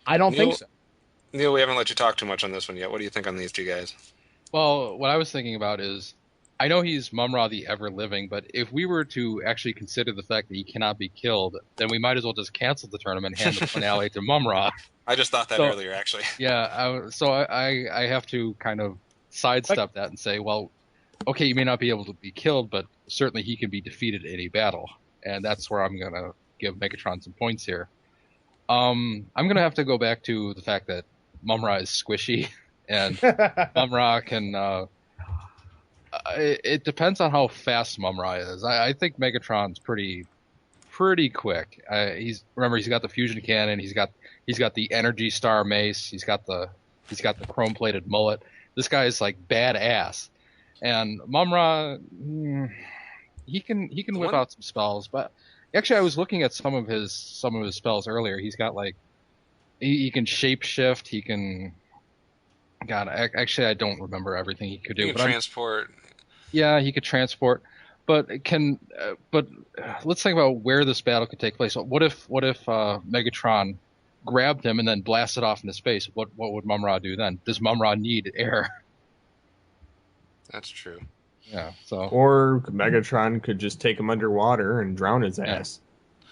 S5: I don't think so.
S6: Neil, we haven't let you talk too much on this one yet. What do you think on these two guys?
S8: Well, what I was thinking about is, I know he's Mumm-Ra the ever-living, but if we were to actually consider the fact that he cannot be killed, then we might as well just cancel the tournament and hand the finale to Mumm-Ra.
S6: I just thought that earlier, actually.
S8: Yeah, I have to kind of sidestep that and say, well, okay, you may not be able to be killed, but certainly he can be defeated in a battle. And that's where I'm going to give Megatron some points here. I'm going to have to go back to the fact that Mumm-Ra is squishy, and Mumm-Ra can... it depends on how fast Mumm-Ra is. I think Megatron's pretty quick. He's got the fusion cannon. He's got the Energy Star mace. He's got the chrome plated mullet. This guy is like badass. And Mumm-Ra, he can whip out some spells. But actually, I was looking at some of his spells earlier. He's got like he can shapeshift. He can. God, actually, I don't remember everything he could do.
S6: He can transport.
S8: Yeah, he could transport, but let's think about where this battle could take place. What if Megatron grabbed him and then blasted off into space? What would Mumm-Ra do then? Does Mumm-Ra need air?
S6: That's true.
S8: Yeah. So.
S4: Or Megatron could just take him underwater and drown his ass.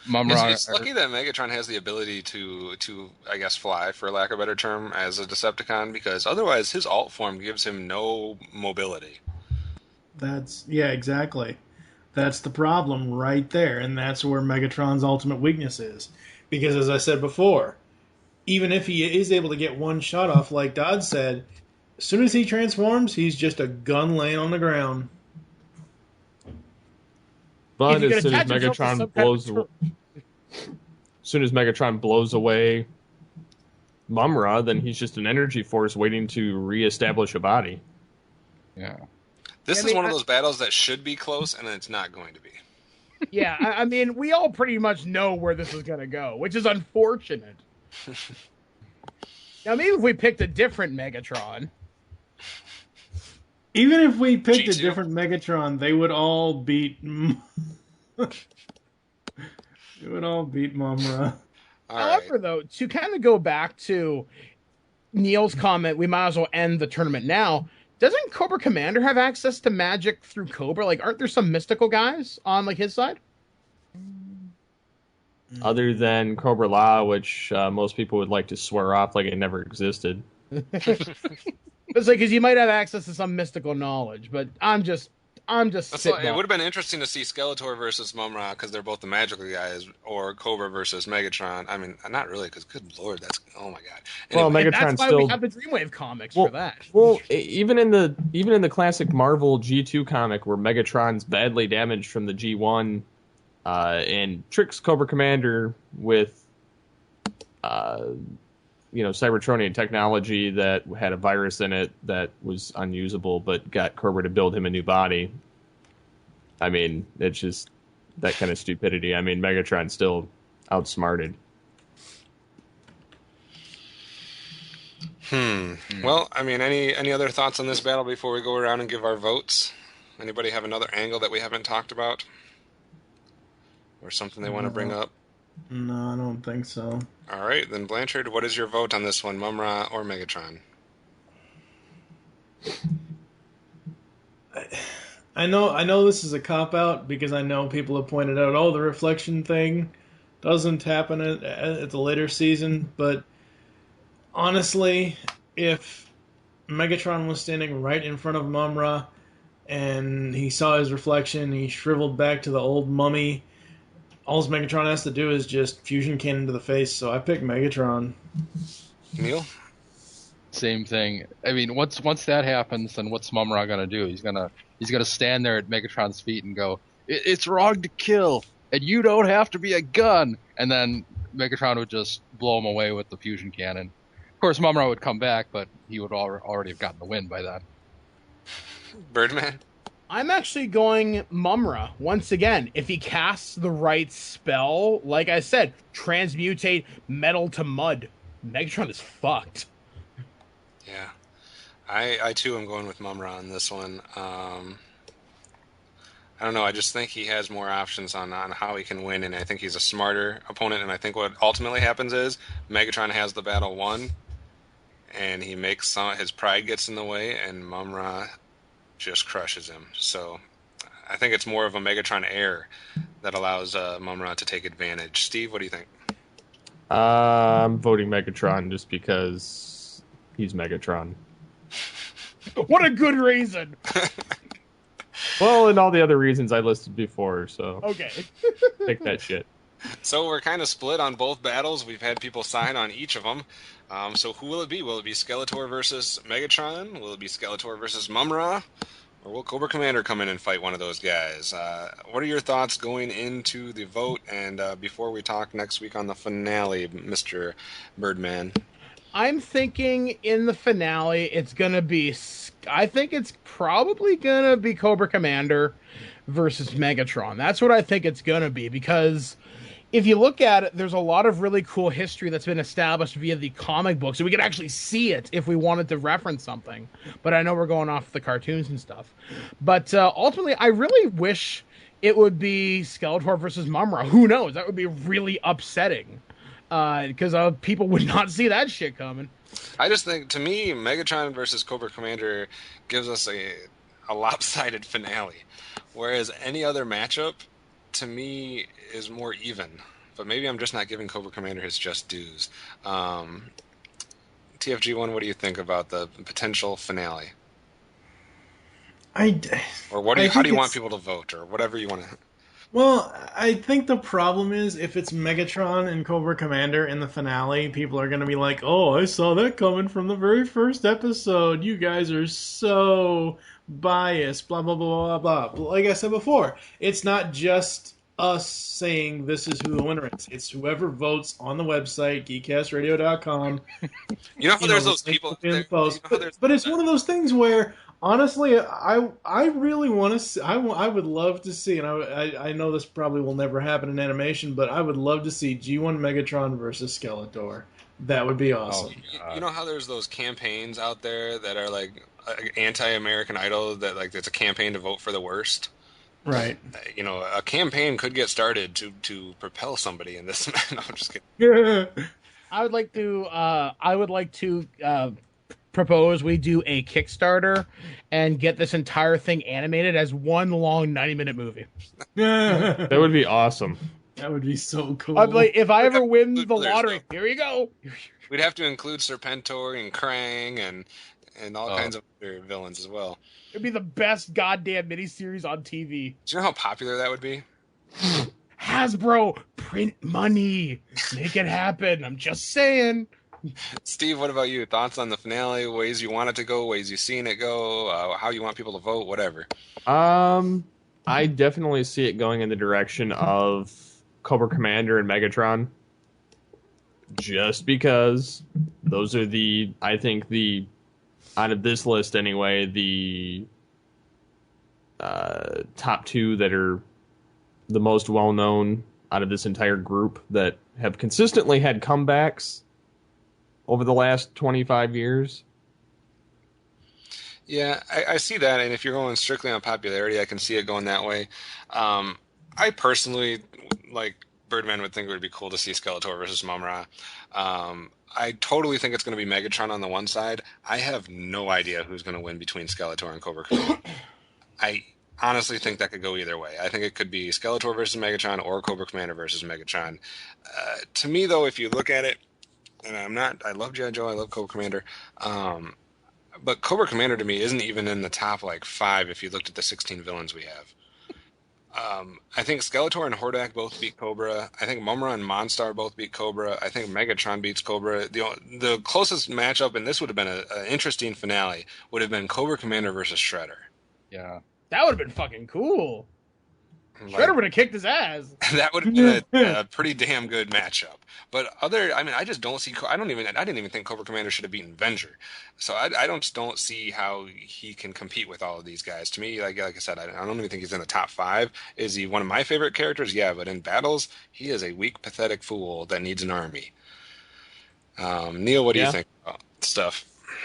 S8: Mumm-Ra.
S6: It's lucky that Megatron has the ability to I guess fly, for lack of a better term, as a Decepticon, because otherwise his alt form gives him no mobility.
S3: Exactly. That's the problem right there, and that's where Megatron's ultimate weakness is. Because as I said before, even if he is able to get one shot off, like Dodd said, as soon as he transforms, he's just a gun laying on the ground.
S4: But as soon as Megatron blows away Mumm-Ra, then he's just an energy force waiting to reestablish a body.
S8: Yeah.
S6: This is one of those battles that should be close, and it's not going to be.
S5: Yeah, I mean, we all pretty much know where this is going to go, which is unfortunate. Now, maybe if we picked a different Megatron.
S3: Even if we picked a different Megatron, they would all beat... they would all beat Mumm-Ra.
S5: However, though, to kind of go back to Neil's comment, we might as well end the tournament now. Doesn't Cobra Commander have access to magic through Cobra? Like, aren't there some mystical guys on like his side?
S4: other than Cobra La, which most people would like to swear off like it never existed.
S5: It's like, because you might have access to some mystical knowledge, but I'm just
S6: It would have been interesting to see Skeletor versus Mumm-Ra because they're both the magical guys, or Cobra versus Megatron. I mean, not really, because good lord, that's oh my god. Anyway,
S4: Well, Megatron's
S5: that's why
S4: still.
S5: we have the Dreamwave comics for that.
S4: Well, even in the classic Marvel G2 comic where Megatron's badly damaged from the G1, and tricks Cobra Commander with, Cybertronian technology that had a virus in it that was unusable, but got Cobra to build him a new body. I mean, it's just that kind of stupidity. I mean, Megatron's still outsmarted.
S6: Well, I mean, any other thoughts on this battle before we go around and give our votes? Anybody have another angle that we haven't talked about? Or something they want to bring up?
S3: No, I don't think so.
S6: All right, then Blanchard, what is your vote on this one, Mumm-Ra or Megatron?
S3: I know this is a cop-out because I know people have pointed out, the reflection thing doesn't happen at the later season, but honestly, if Megatron was standing right in front of Mumm-Ra and he saw his reflection, he shriveled back to the old mummy, all Megatron has to do is just fusion cannon to the face, so I pick Megatron.
S6: Neil?
S8: Same thing. I mean, once that happens, then what's Mumm-Ra gonna do? He's gonna stand there at Megatron's feet and go, "It's wrong to kill, and you don't have to be a gun." And then Megatron would just blow him away with the fusion cannon. Of course, Mumm-Ra would come back, but he would already have gotten the win by then.
S6: Birdman?
S5: I'm actually going Mumm-Ra once again. If he casts the right spell, like I said, transmutate metal to mud, Megatron is fucked.
S6: Yeah. I too am going with Mumm-Ra on this one. I don't know. I just think he has more options on how he can win, and I think he's a smarter opponent. And I think what ultimately happens is Megatron has the battle won, and he makes his pride gets in the way, and Mumm-Ra just crushes him. So I think it's more of a Megatron error that allows Mumm-Ra to take advantage. Steve, what do you think?
S4: I'm voting Megatron just because he's Megatron.
S5: What a good reason.
S4: Well, and all the other reasons I listed before, so
S5: okay.
S4: Take that shit.
S6: So we're kind of split on both battles. We've had people sign on each of them. So who will it be? Will it be Skeletor versus Megatron? Will it be Skeletor versus Mumm-Ra? Or will Cobra Commander come in and fight one of those guys? What are your thoughts going into the vote? And before we talk next week on the finale, Mr. Birdman?
S5: I'm thinking in the finale, it's going to be... I think it's probably going to be Cobra Commander versus Megatron. That's what I think it's going to be, because if you look at it, there's a lot of really cool history that's been established via the comic books, so we could actually see it if we wanted to reference something. But I know we're going off the cartoons and stuff. But ultimately, I really wish it would be Skeletor versus Mumm-Ra. Who knows? That would be really upsetting, because people would not see that shit coming.
S6: I just think, to me, Megatron versus Cobra Commander gives us a lopsided finale, whereas any other matchup, to me, is more even. But maybe I'm just not giving Cobra Commander his just dues. TFG1, what do you think about the potential finale? How do you want people to vote, or whatever you want to...
S3: Well, I think the problem is if it's Megatron and Cobra Commander in the finale, people are going to be like, "Oh, I saw that coming from the very first episode. You guys are so biased, blah, blah, blah, blah, blah." Like I said before, it's not just us saying this is who the winner is. It's whoever votes on the website, geekcastradio.com.
S6: You know how there's those people...
S3: But it's one of those things where... Honestly, I really want to see, I would love to see, and I know this probably will never happen in animation, but I would love to see G1 Megatron versus Skeletor. That would be awesome.
S6: You know how there's those campaigns out there that are like anti-American Idol, that like it's a campaign to vote for the worst?
S3: Right.
S6: You know, a campaign could get started to propel somebody in this. No, I'm just kidding.
S5: I would like to propose we do a Kickstarter and get this entire thing animated as one long 90-minute movie.
S4: That would be awesome.
S3: That would be so cool.
S5: I'd be like, if I ever win the lottery, here you go.
S6: We'd have to include Serpentor and Krang and all kinds of other villains as well.
S5: It'd be the best goddamn miniseries on TV.
S6: Do you know how popular that would be?
S5: Hasbro, print money. Make it happen. I'm just saying.
S6: Steve, what about you? Thoughts on the finale? Ways you want it to go? Ways you've seen it go? How you want people to vote? Whatever.
S4: I definitely see it going in the direction of Cobra Commander and Megatron. Just because those are I think out of this list anyway, the top two that are the most well-known out of this entire group that have consistently had comebacks over the last 25 years.
S6: Yeah, I see that, and if you're going strictly on popularity, I can see it going that way. I personally, like Birdman, would think it would be cool to see Skeletor versus Mumm-Ra. I totally think it's going to be Megatron on the one side. I have no idea who's going to win between Skeletor and Cobra Commander. I honestly think that could go either way. I think it could be Skeletor versus Megatron or Cobra Commander versus Megatron. To me, though, if you look at it, and I love G.I. Joe, I love Cobra Commander, but Cobra Commander to me isn't even in the top 5 if you looked at the 16 villains we have. I think Skeletor and Hordak both beat Cobra. I think Mumm-Ra and Monstar both beat Cobra. I think Megatron beats Cobra. The closest matchup, and this would have been an interesting finale, would have been Cobra Commander versus Shredder.
S8: Yeah.
S5: That would have been fucking cool. Shredder would have kicked his ass.
S6: That would have been a pretty damn good matchup. But I just don't see. I didn't even think Cobra Commander should have beaten Venger. So I don't see how he can compete with all of these guys. To me, like I said, I don't even think he's in the top 5. Is he one of my favorite characters? Yeah, but in battles, he is a weak, pathetic fool that needs an army. Neil, what do you think about stuff?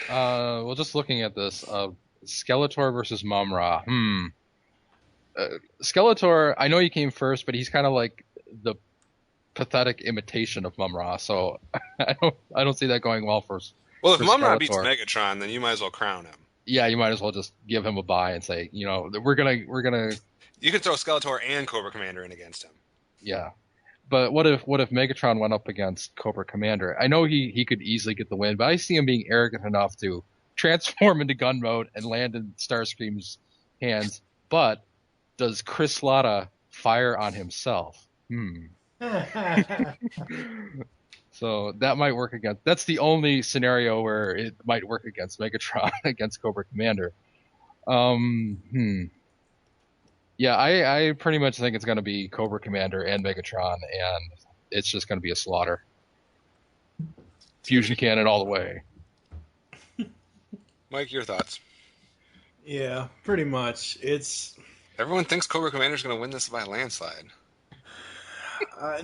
S8: Well, just looking at this, Skeletor versus Mumm-Ra. Skeletor, I know he came first, but he's kind of like the pathetic imitation of Mumm-Ra, so I don't see that going well for.
S6: Well, if Mumm-Ra beats Megatron, then you might as well crown him.
S8: Yeah, you might as well just give him a bye and say, we're gonna.
S6: You could throw Skeletor and Cobra Commander in against him.
S8: Yeah, but what if Megatron went up against Cobra Commander? I know he could easily get the win, but I see him being arrogant enough to transform into gun mode and land in Starscream's hands, but does Chris Latta fire on himself? So that might work against. That's the only scenario where it might work against Megatron against Cobra Commander. Yeah, I pretty much think it's going to be Cobra Commander and Megatron, and it's just going to be a slaughter. Fusion cannon all the way.
S6: Mike, your thoughts?
S3: Yeah, pretty much.
S6: Everyone thinks Cobra Commander is going to win this by a landslide.
S3: I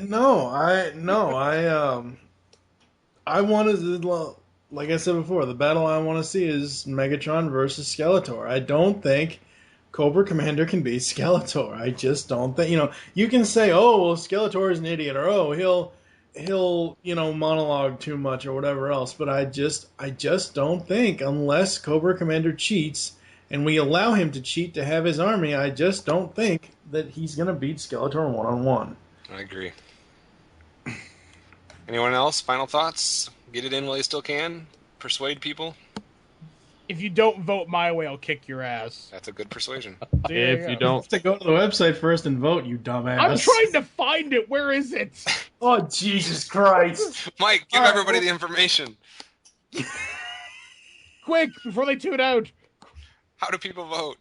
S3: wanted to, like I said before, the battle I want to see is Megatron versus Skeletor. I don't think Cobra Commander can beat Skeletor. I just don't think. You can say, oh, well, Skeletor is an idiot, or oh, he'll monologue too much or whatever else. But I just don't think, unless Cobra Commander cheats and we allow him to cheat to have his army, I just don't think that he's going to beat Skeletor one-on-one.
S6: I agree. Anyone else? Final thoughts? Get it in while you still can? Persuade people?
S5: If you don't vote my way, I'll kick your ass.
S6: That's a good persuasion.
S4: If you don't...
S3: have to go to the website first and vote, you dumbass.
S5: I'm trying to find it. Where is it?
S3: Oh, Jesus Christ.
S6: Mike, give everybody the information.
S5: Quick, before they tune out.
S6: How do people vote?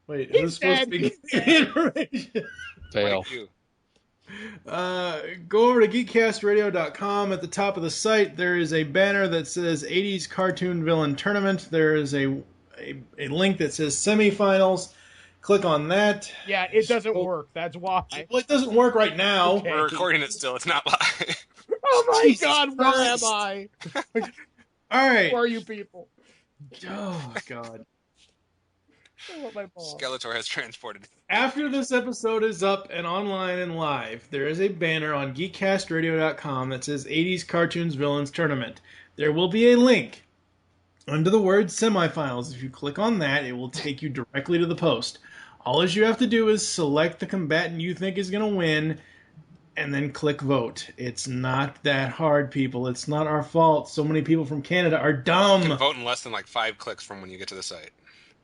S3: Wait, who's supposed to be getting the information?
S8: Fail.
S3: Go over to geekcastradio.com. At the top of the site, there is a banner that says 80s Cartoon Villain Tournament. There is a link that says semifinals. Click on that.
S5: Yeah, it doesn't work. That's why.
S3: Well, it doesn't work right now.
S6: Okay. We're recording it still. It's not live.
S5: Oh my Jesus God, where Christ. Am I?
S3: All right.
S5: Who are you people?
S3: Oh, God.
S6: Skeletor has transported.
S3: After this episode is up and online and live, there is a banner on geekcastradio.com that says 80s Cartoons Villains Tournament. There will be a link under the word semifinals. If you click on that, it will take you directly to the post. All you have to do is select the combatant you think is going to win, and then click vote. It's not that hard, people. It's not our fault. So many people from Canada are dumb.
S6: You can vote in less than like 5 clicks from when you get to the site.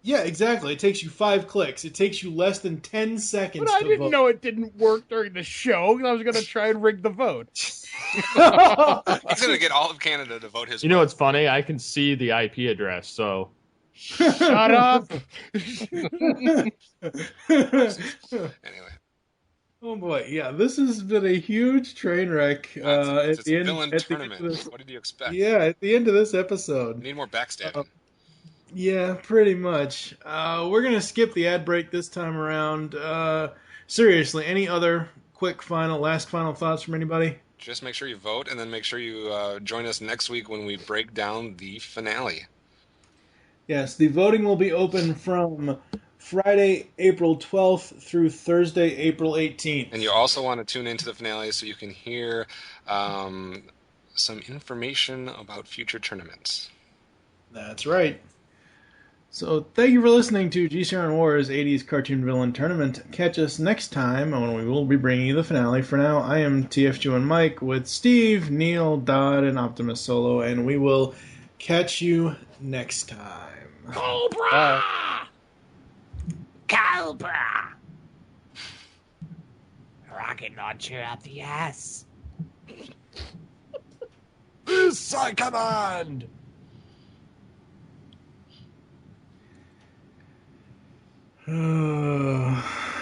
S3: Yeah, exactly. It takes you 5 clicks. It takes you less than 10 seconds
S5: But I
S3: to
S5: didn't
S3: vote.
S5: know it didn't work during the show. I was going to try and rig the vote.
S6: He's going to get all of Canada to vote his
S4: You know
S6: way.
S4: what's funny? I can see the IP address, so...
S5: Shut up.
S6: Anyway.
S3: Oh boy, yeah, this has been a huge train wreck.
S6: It's a villain tournament. What did you expect?
S3: Yeah, at the end of this episode.
S6: We need more backstabbing.
S3: Yeah, pretty much. We're going to skip the ad break this time around. Seriously, any other quick last final thoughts from anybody?
S6: Just make sure you vote, and then make sure you join us next week when we break down the finale.
S3: Yes, the voting will be open from Friday, April 12th through Thursday, April 18th.
S6: And you also want to tune into the finale so you can hear some information about future tournaments.
S3: That's right. So thank you for listening to GCRN Wars 80s Cartoon Villain Tournament. Catch us next time when we will be bringing you the finale. For now, I am TFG and Mike with Steve, Neil, Dodd, and Optimus Solo, and we will catch you next time.
S7: Cobra! Cobra! Rocket launcher up the ass.
S2: This I command!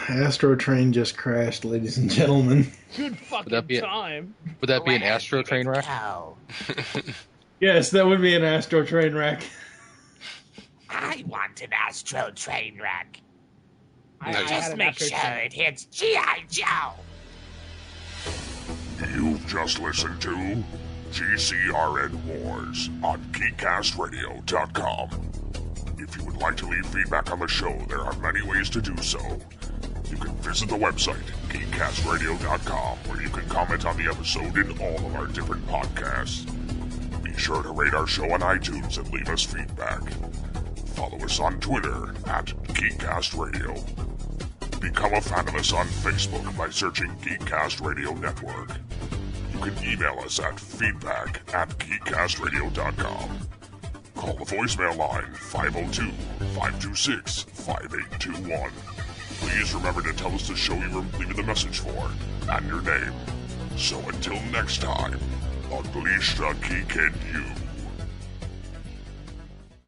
S3: Astro Train just crashed, ladies and gentlemen.
S5: Good fucking time.
S8: Would that be an Astro train wreck?
S3: Yes, that would be an Astro Train wreck.
S7: I want an Astro train wreck.
S5: Just
S7: make sure it hits G.I. Joe.
S2: You've just listened to GCRN Wars on GeekCastRadio.com. If you would like to leave feedback on the show, there are many ways to do so. You can visit the website, GeekCastRadio.com, where you can comment on the episode in all of our different podcasts. Be sure to rate our show on iTunes and leave us feedback. Follow us on Twitter at GeekCastRadio. Become a fan of us on Facebook by searching Geekcast Radio Network. You can email us at feedback@geekcastradio.com. Call the voicemail line 502-526-5821. Please remember to tell us the show you were leaving the message for and your name. So until next time, unleash the geek in you.